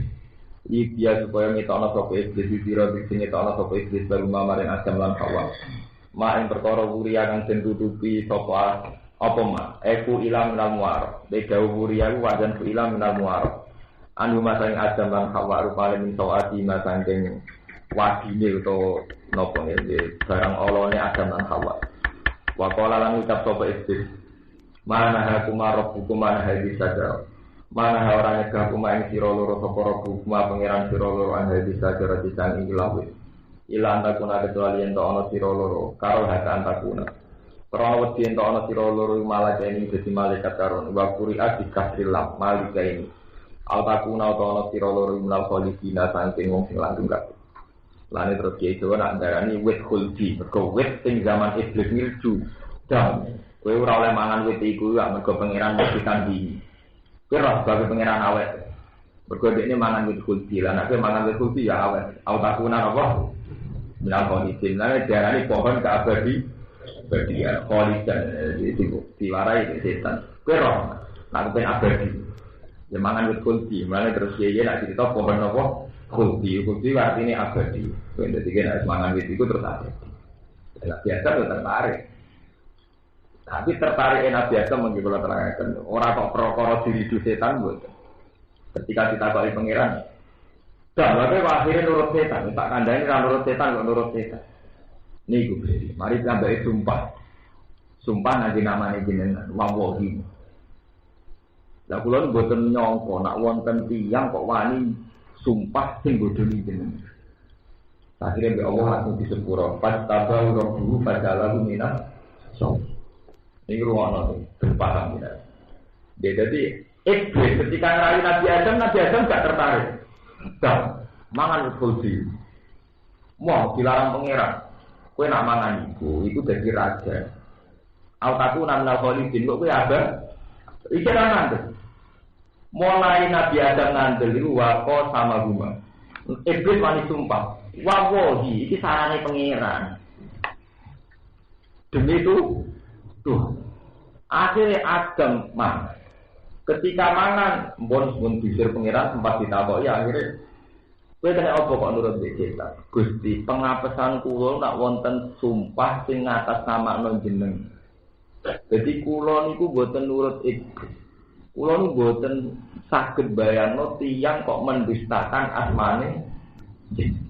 Iya supaya ngitono sopa iblis dira dikse ngitono sopa iblis baru kumamarin Adam lan Hawa. Ma ing perkara wuria kang den tutupi sopa apa ma? Eku ilang minal muar. Beda wuria ku wajan ku ilang minal muar. Anu masang Adam lan Hawa rupane min sawati masangking wadine utawa napa nggih barang olone Adam lan Hawa. Wa qala lan ucap sopa iblis mana hakuma rabbukuma hadis saja. Mana orang nyegah kuma ing sira loro sapa rabbukuma pangeran sira loro an hadis saja disang ing lawit. Ila antakuna kecuali ento ana sira loro karo hak antakuna. Ora wedi ento ana sira loro malaikat ini dadi malaikat karon wa quri'at dikasrillah malaikat ini. Altakuna ana sira loro minal khalifina saking wong sing langgeng kabeh. Lane terus kiye Jawa nak ndarani wit khuldi, mergo wit sing zaman iblis milju. Dan kowe ora oleh mangan wit iku ya mergo pangeran mesti kandi. Kowe ora sebagai pangeran awet. Mergo dekne mangan wit khuldi, lan nek mangan wit khuldi ya awet. Autakuna apa? Minal khalifin. Lah diarani pohon keabadi. Berarti ya khalidan itu diwarai setan. Kowe ora nak ben abadi. Ya mangan wit khuldi, mulane terus kiye nak cerita pohon apa? Khuldi. Khuldi artinya abadi. Kowe dadi nek mangan wit iku terus abadi. Lah biasa tertarik. Tapi tertarik Nabi Adam mengikuti terangkan orang kok perkara diri setan buat. Ketika ditakoki pangeran, dah lalu akhirnya nurut setan. Tak kandani kan nurut setan kok nurut setan. Nih gue beri, mari tambah sumpah. sumpah nanti namanya jenengan wawahi. Lah kula mboten nyangka nak wonten tiyang kok wani sumpah sing bodoni jenengan. Akhirnya Allah langsung disepuro. Pas tabau rohbu pada lalu minat. Ini ruang berpaham ya. Dia jadi iblis ketika ngerayu Nabi Adam gak tertarik. Dan mangan khuldi. Mau dilarang pangeran. Kowe nak mangan itu jadi raja. Al-Taku namnal khalidin kok kowe ada? Iki ra ngandel. Mulai Nabi Adam ngandel iku waqo sama guma. Iblis wani sumpah. Wawahi iki sarane pangeran. Demi itu tuh. Akhirnya Adam mangan. Ketika mangan mbon bisir pangeran sempat ditakoki akhirnya kowe kena apa kok nurut kita? Gusti, pengapesan kula nak wonten sumpah sing ngatas namakno jeneng. Jadi kula niku mboten nurut iblis. Kula niku mboten saged bayangno tiyang kok mendustakan asmane jeneng.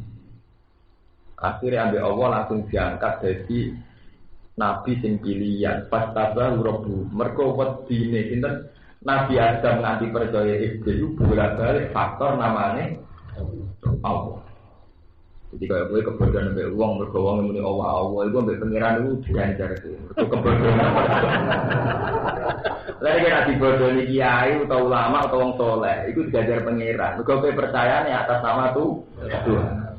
Akhirnya ambil Allah langsung diangkat jadi nabi sing pilihan. Pas tabah rabbu mergo wedine sinten Nabi Adam nganti percaya iblis itu bolak-balik faktor namanya Allah. Jadi kalau gue kebodohan sampai uang bergawang muni Allah itu sampai pengiran itu diancar itu kebodohan. Lalu kena dibodohi kiai atau ulama atau orang soleh itu diajar pengiran. Gue percaya nih atas nama tuh Tuhan.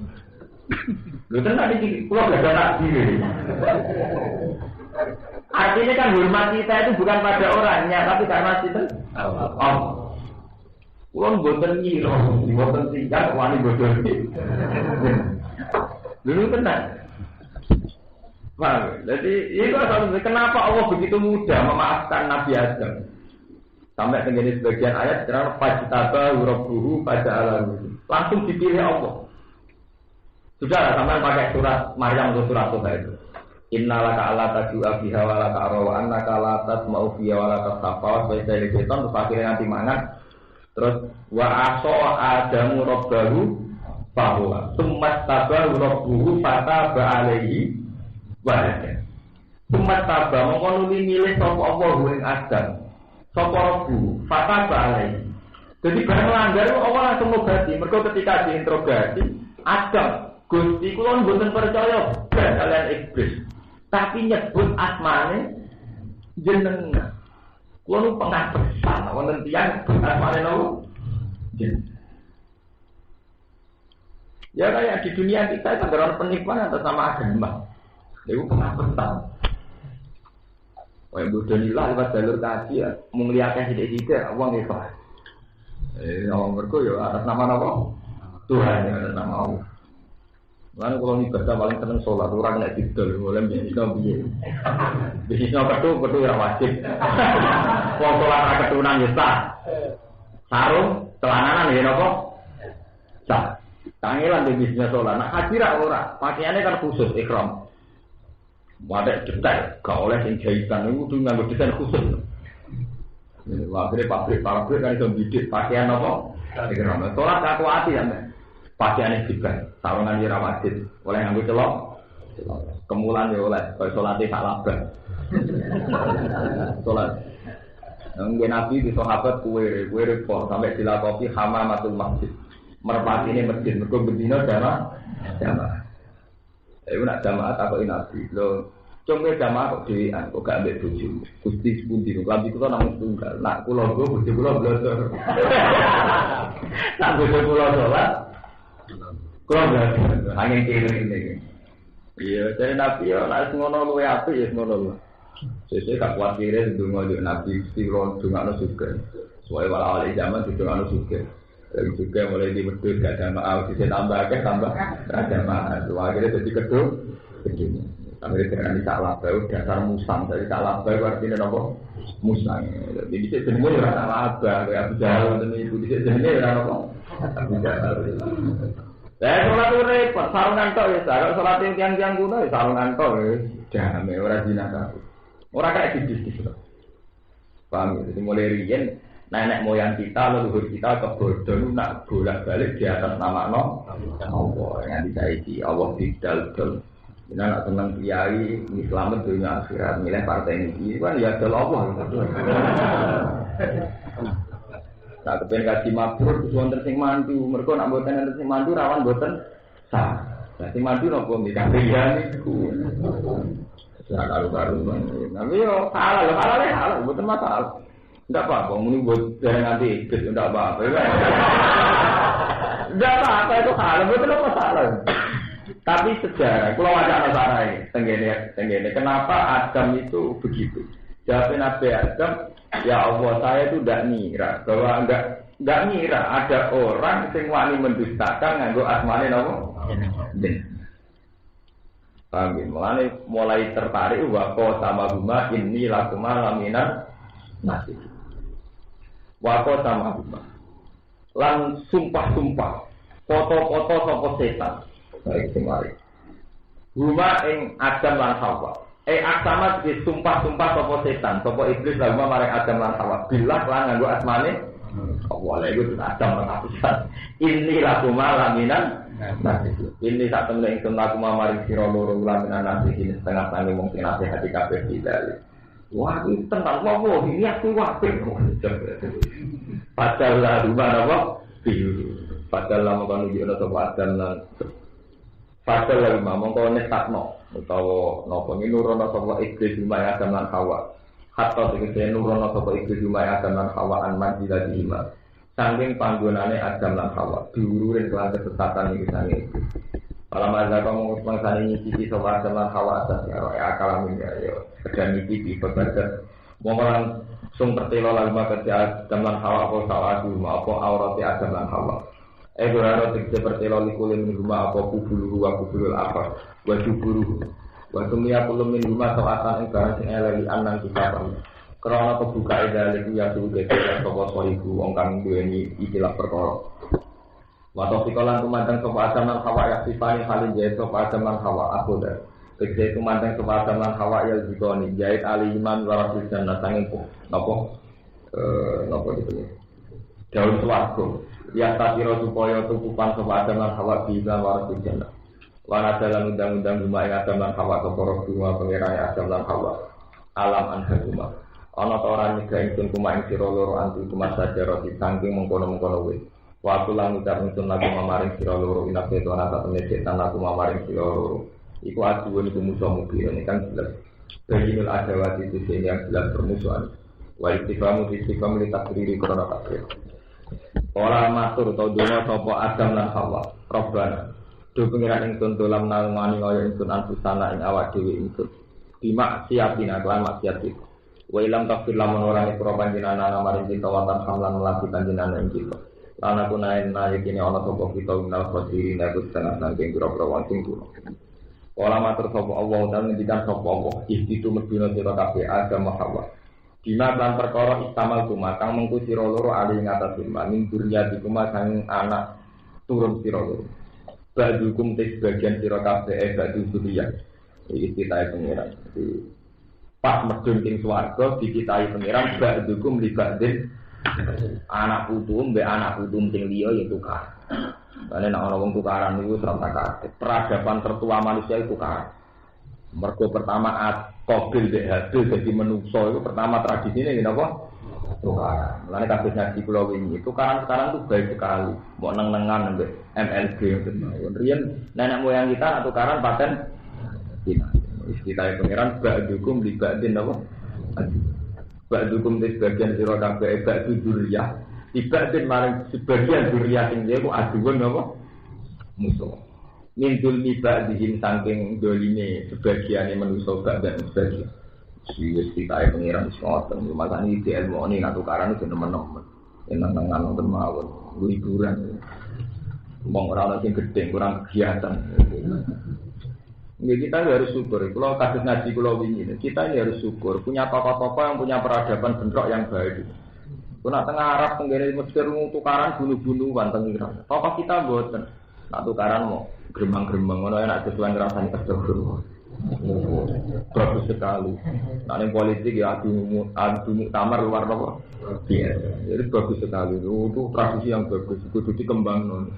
Lu kan tadi pulau gak ada takdir. Artinya kan hormat kita itu bukan pada orangnya, tapi karena kita Allah. Pulau boten nyiro, boten tinggal, wani bodoh. Dulu tenang. Paham? Jadi itu kenapa Allah begitu mudah memaafkan Nabi Adam? Sampai menjadi sebagian ayat karena fajtaba rabbuhu faja'alahu. Langsung dipilih Allah. Sudah sampai pakai surat Maryam atau surat Toba itu. Innalaka alla tajua biha wa laka arawa annaka la tasma'u biha wa laka safa wa sayyidu setan terus akhirnya nanti mangan. Terus wa aso adamu rabbahu bahwa summat tabahu rabbuhu fataba alaihi wa hada. Summat taba mongko milih sapa Allah ing Adam. Sapa rabbu fataba alaihi. Jadi barang langgar Allah langsung ngobati. Mergo ketika diinterogasi Adam Gusti kula mboten percaya kalian iblis. Tapi nyebut asmane jenengan. Kula nu pengapesan wonten tiyang asmane nopo? Jenengan. Ya kayak di dunia kita itu ada penikmat atas nama agama. Itu pengapesan. Wah bodonilah lewat jalur kaji ya, menglihatkan sidik-sidik uang ikhlas. Orang mergo ya atas nama apa? Tuhan yang atas nama Allah. Lalu kalau ibadah paling seneng sholat, orang nak didol, boleh bisnisnya biye. Bisnisnya ketu ya wajib. Kalau sholat ketunan ya sah. Sarung, celananan ya apa? Sah. Kangelan di bisnisnya sholat. Nah haji ora, pakaiannya kan khusus ikram. Wadah detail, gak oleh yang jahitan itu tuh nganggo desain khusus. Akhirnya pabrik kan itu bidik pakaian apa? Ikram. Sholat aku hati ya. Pakaiannya juga, sarungan di rawajid, oleh nganggo celok, kemulan ya oleh, kalau sholatnya tak labah. Sholat, nggak nabi di sahabat kue repot sampai dilakopi hamamatul masjid, merpati ini masjid, mereka berdino jamaah. Itu nak jamaah takoki nabi, lo cuma jamaah kok dewan, kok gak ambil tujuh, gusti sepundi, kalau itu kan namun tunggal, nak pulau gue, gusti pulau belajar, nak gusti pulau sholat. Kalau nggak, angin kiri ini. Iya, jadi nabi ya, nak ngono luwe api ya ngono lu. Sesuai tak khawatirnya dengan nabi siron dengan anu juga. Soalnya walau awal zaman dengan anu juga. Dari juga mulai di medus gak jamaah, bisa tambah jamaah. Akhirnya jadi kedua. Akhirnya dengan disalah baru dasar musang. Dari salah baru artinya apa? Musang. Jadi bisa jenisnya ya salah abah, kayak Abu Jahal dan ibu bisa jenisnya ya apa? Abu Jahal. Sholat itu repot, sarungan tok ya, sholat yang tiang-tiang kuno ya sarungan tok ya, damai, orang zina kabur. Orang kayak di-dis-dis loh. Paham ya, jadi mulai riyen, nenek moyang kita, leluhur kita, kebodohan, nak bolak-balik di atas nama Allah, yang disaiki, Allah didal-dal. Kita nak senang kiai, Islam dunia akhirat, milih partai ini, kan ya adalah Allah. Nah, kepengen kasih mabrur, wonten sing mantu, mereka nak buatan wonten sing mantu, rawan buatan sah. Nah, sing mantu nopo mikir kiai niku. Ya karu-karu bang. Tapi yo halal, buatan masalah. Tidak apa-apa, muni buat jangan nanti ikut, tidak apa-apa. Tidak apa-apa itu halal, buatan masalah. Tapi sejarah, kalau ada masalah ini, tenggene, kenapa Adam itu begitu? Jawab Nabi Adam, ya Allah saya itu tidak ngira bahwa enggak ngira ada orang yang wani mendustakan nganggo asmane napa? Paham ya? Mulai tertarik wako sama huma ini lakuma laminan nasi. Wako sama huma. Lan sumpah-sumpah, foto-foto sopo setan. Baik semari. Huma ing Adam lan Hawa. Aksama di sumpah-sumpah sopo setan, sopo iblis lan huma marang Adam lan Hawa. Billah lan nganggo asmane Allah itu Adam lan Hawa. Ini lakuma laminan nasi. Ini sak temne ingsun lakuma maring sira loro laminan nasi ini setengah tangi wong sing nasihat kabeh didali. Wah, itu tentang Allah, ini aku wapik. Padahal lah huma apa? Padahal lah mongko nuju ana sapa Adam lan Padahal lagi mamong kau netakno, utawa nopo ini nurono sopo iblis lumai Adam lan Hawa. Hatta tegese nurono sopo iblis lumai Adam lan Hawa an manjila diima. Saking panggonane Adam lan Hawa, diururin kelan kesesatan iki sange iblis. Kalau mazhab kamu mangsane nyicipi sopo Adam lan Hawa atas ya akalamin ya kedan nyicipi berbagai momolan sung tertelo lan kerja Adam lan Hawa apa sawatu apa aurate Adam lan Hawa. Berharap seperti loli kulit min rumah apa kubulu apa wajib buru wajib mia kulum min rumah soatan engkau sing eleli anang kita pun kerana kebuka dari ya sudah tidak sopo soribu ongkang dueni istilah perkara waktu sikolan kumandang sopo asaman hawa ya sifani halin jahit sopo asaman hawa aku dah kerja kumandang sopo asaman hawa ya zikoni jahit ali iman warasul jannah sanging nopo itu daun suwargo ya takiro supaya tukupan sopa Adam lan Hawa bisa waras jannah. Wana dalam undang-undang rumah yang Adam lan Hawa keporo dua pengirai Adam lan Hawa alam anha rumah. Ana ta ora nyegah ingsun kuma ing sira loro anti kuma saja roti saking mengkono-mengkono wis. Waktu lan ucap ingsun lagu mamaring sira loro inape to ana temene setan lagu mamaring sira loro. Iku aduun iku musuh mubin ini kan jelas. Bajinul adawati itu yang jelas permusuhan. Wa istifamu litakdiri korona takdir. Ora matur to donga sapa Adam lan Hawa. Robbana. Do pengiran ingsun dolam nangani kaya ingsun antusana ing awak dhewe ingsun. Dimak siapina kelan maksiat iki. Wa ilam tafsir lamun ora nyepuro panjenengan maring kita watan hamlan melati panjenengan ing kita. Lan aku naen iki ana sapa kita minal khosirin aku setengah nanging pira-pira wong sing kuno. Ora matur sapa Allah dan ngendikan sapa Allah istitu medina sira kabeh Adam Hawa. Dina lan perkara istamal kuma kang mengku sira loro ali ing atas firman min duriyati kuma sang anak turun sira loro. Badukum tes bagian sira kabeh badu surya. Iki citae pengiran. Pas medun ing swarga dicitahi pengiran badukum li badin anak putu mbek anak putu sing liya ya tukar. Dene nek ana wong tukaran niku ora kabeh. Peradaban tertua manusia itu tukaran. Mergo pertama Qabil dek hasil jadi menungso itu pertama tradisinya gini apa? Tukaran. Mulane kabeh ngaji kula wingi. Tukaran sekarang tuh baik sekali. Mbok neng-nengan mbek MLG ngoten. Riyen nenek moyang kita nak tukaran paten dina. Istilah pangeran ba'dukum li ba'din apa? Ba'dukum di sebagian sira kabeh ba'du dzurriyyah. Ibadin maring sebagian dzurriyyah sing iku aduwen apa? Musuh. Mintul mibak dihin saking doline sebagiannya manusia dan sebagian si kita pengiran semuatan makanya di ilmu ini nak tukaran itu teman-teman enang-enang nonton mawon liburan orang yang gede kurang kegiatan kita harus syukur kalau kasus ngaji pulau ini kita harus syukur punya tokoh-tokoh yang punya peradaban bentrok yang baik nak tengah Arab tenggara Mesir tukaran bunuh-bunuhan tenggara tokoh kita buatan nak tukaran mau gerembang-gerembang ngono enak sesuai ngrasani astagfirullah. Bagus sekali. Nah, ning politik ya adu muktamar luar apa? Biasa. Jadi bagus sekali. Itu tradisi yang bagus. Kudu dikembangkan.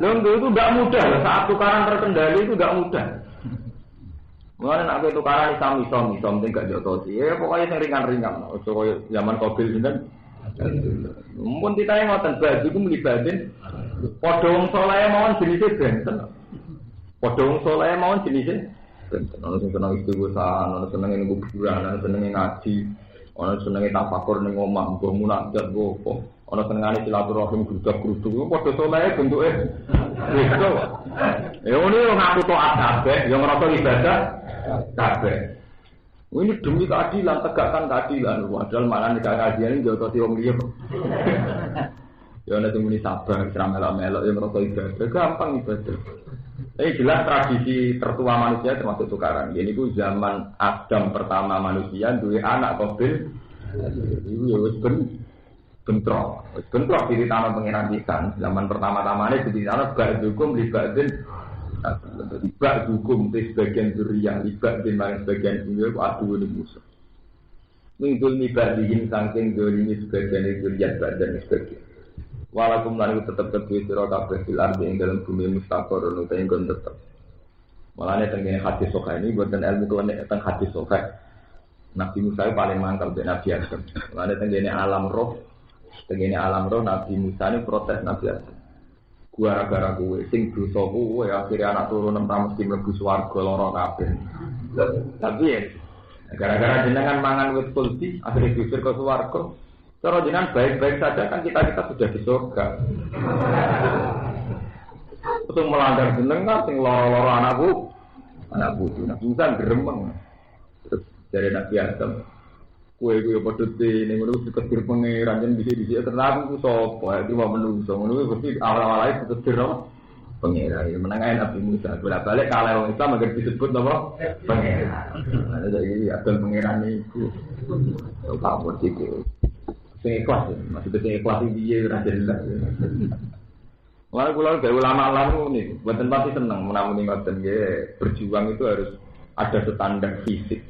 Lho itu enggak mudah. Saat tukaran terkendali itu enggak mudah. Mulane nek kowe tukaran isom penting gak jotosi. Ya pokoke sing ringan-ringan. Ojo koyo zaman Qabil sinten. Mumpun titahe ngoten baju ku mlibatin padha wong saleh mawon jenise benten. Padha wong saleh mawon jenise benten. Ono sing seneng istighosah, ono seneng ning kuburan, ono seneng ngaji, ono seneng tafakur ning omah, mbok munajat opo. Ono senengane silaturahim grudak-gruduk padha saleh bentuke. Gitu. Ya ngono ngaku taat kabeh, ya ngrasa ibadah kabeh. Ini demi keadilan, tegakkan keadilan. Padahal malah nikah kajian ini jauh wong liya. Ya ana sing muni sabar, melok-melok yang ngrasa ibadah, gampang ibadah. Ini jelas tradisi tertua manusia termasuk tukaran. Ini ku zaman Adam pertama manusia duwe anak Qabil. Iku ya wis bentrok. Wis bentrok diritano pangeran pisan. Zaman pertama-tamane diritano bak hukum libatin libak hukum di sebagian durian, libak di mana sebagian ini aduh ini musuh. Minggu libak dihin saking ini sebagian durian badan sebagian. Walaupun lalu tetap kedua sirah kabeh fil ardi yang dalam bumi mustaqor nuta yang tetap. Malahnya tentang hadis soka ini buatan ilmu kewenangan tentang hadis soka. Nabi Musa paling mantap dari Nabi Adam. Malahnya tentang alam roh Nabi Musa ini protes Nabi Adam. Gua gara-gara gue, sing dosa gue akhirnya anak turun mesti mlebu swarga lara kabeh. Tapi ya, gara-gara jenengan mangan wit kulti, akhirnya diusir ke swarga. Cara jenengan baik-baik saja kan kita sudah di surga. Untuk melanggar jenengan sing lara-lara anak bucu. Nah, bukan gremeng. Terus dari Nabi Adam, kue padha dene ngono wis ketir pangeran yen dhisik-dhisik tenan ku sapa iki wae menungso ngono mesti awal-awale ketir pangeran menangae Nabi Musa bolak-balik kalau wong Islam agar disebut apa pangeran ada iki adol pangeran iku apa iki sing ikhlas maksudnya sing ikhlas iki ora jelas wala kula gawe ulama-ulama ngene mboten pasti seneng menawi ngoten nggih berjuang itu harus ada standar fisik.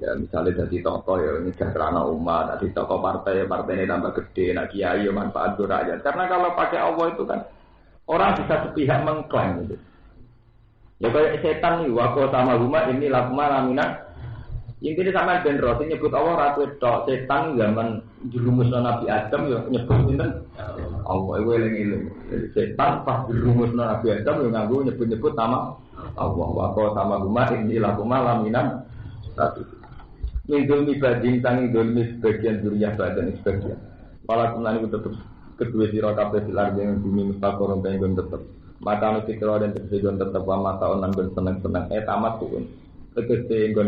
Ya misalnya jadi tokoh ya ini kerana umat, jadi tokoh partai ini tambah gede, nak kiai ya manfaat rakyat. Karena kalau pakai Allah itu kan orang bisa sepihak mengklaim gitu. Ya kayak setan nih, wako sama rumah ini lakuma lamina. Intinya sama genre, nyebut Allah ratu tok setan zaman dirumus Nabi Adam ya nyebut ini Allah itu eling-eling. Setan pas dirumus Nabi Adam ya nganggo nyebut-nyebut nama Allah wako sama rumah ini lakuma lamina. Minggu ibadin tangi dolmi sebagian duriah badan sebagian. Walaupun nanti tetap kedua sirah kabeh silar dengan bumi mustaqor untuk tetap. Mata nusikro dan tersejon tetap mata onan bersenang-senang. Tamat pun. Tegese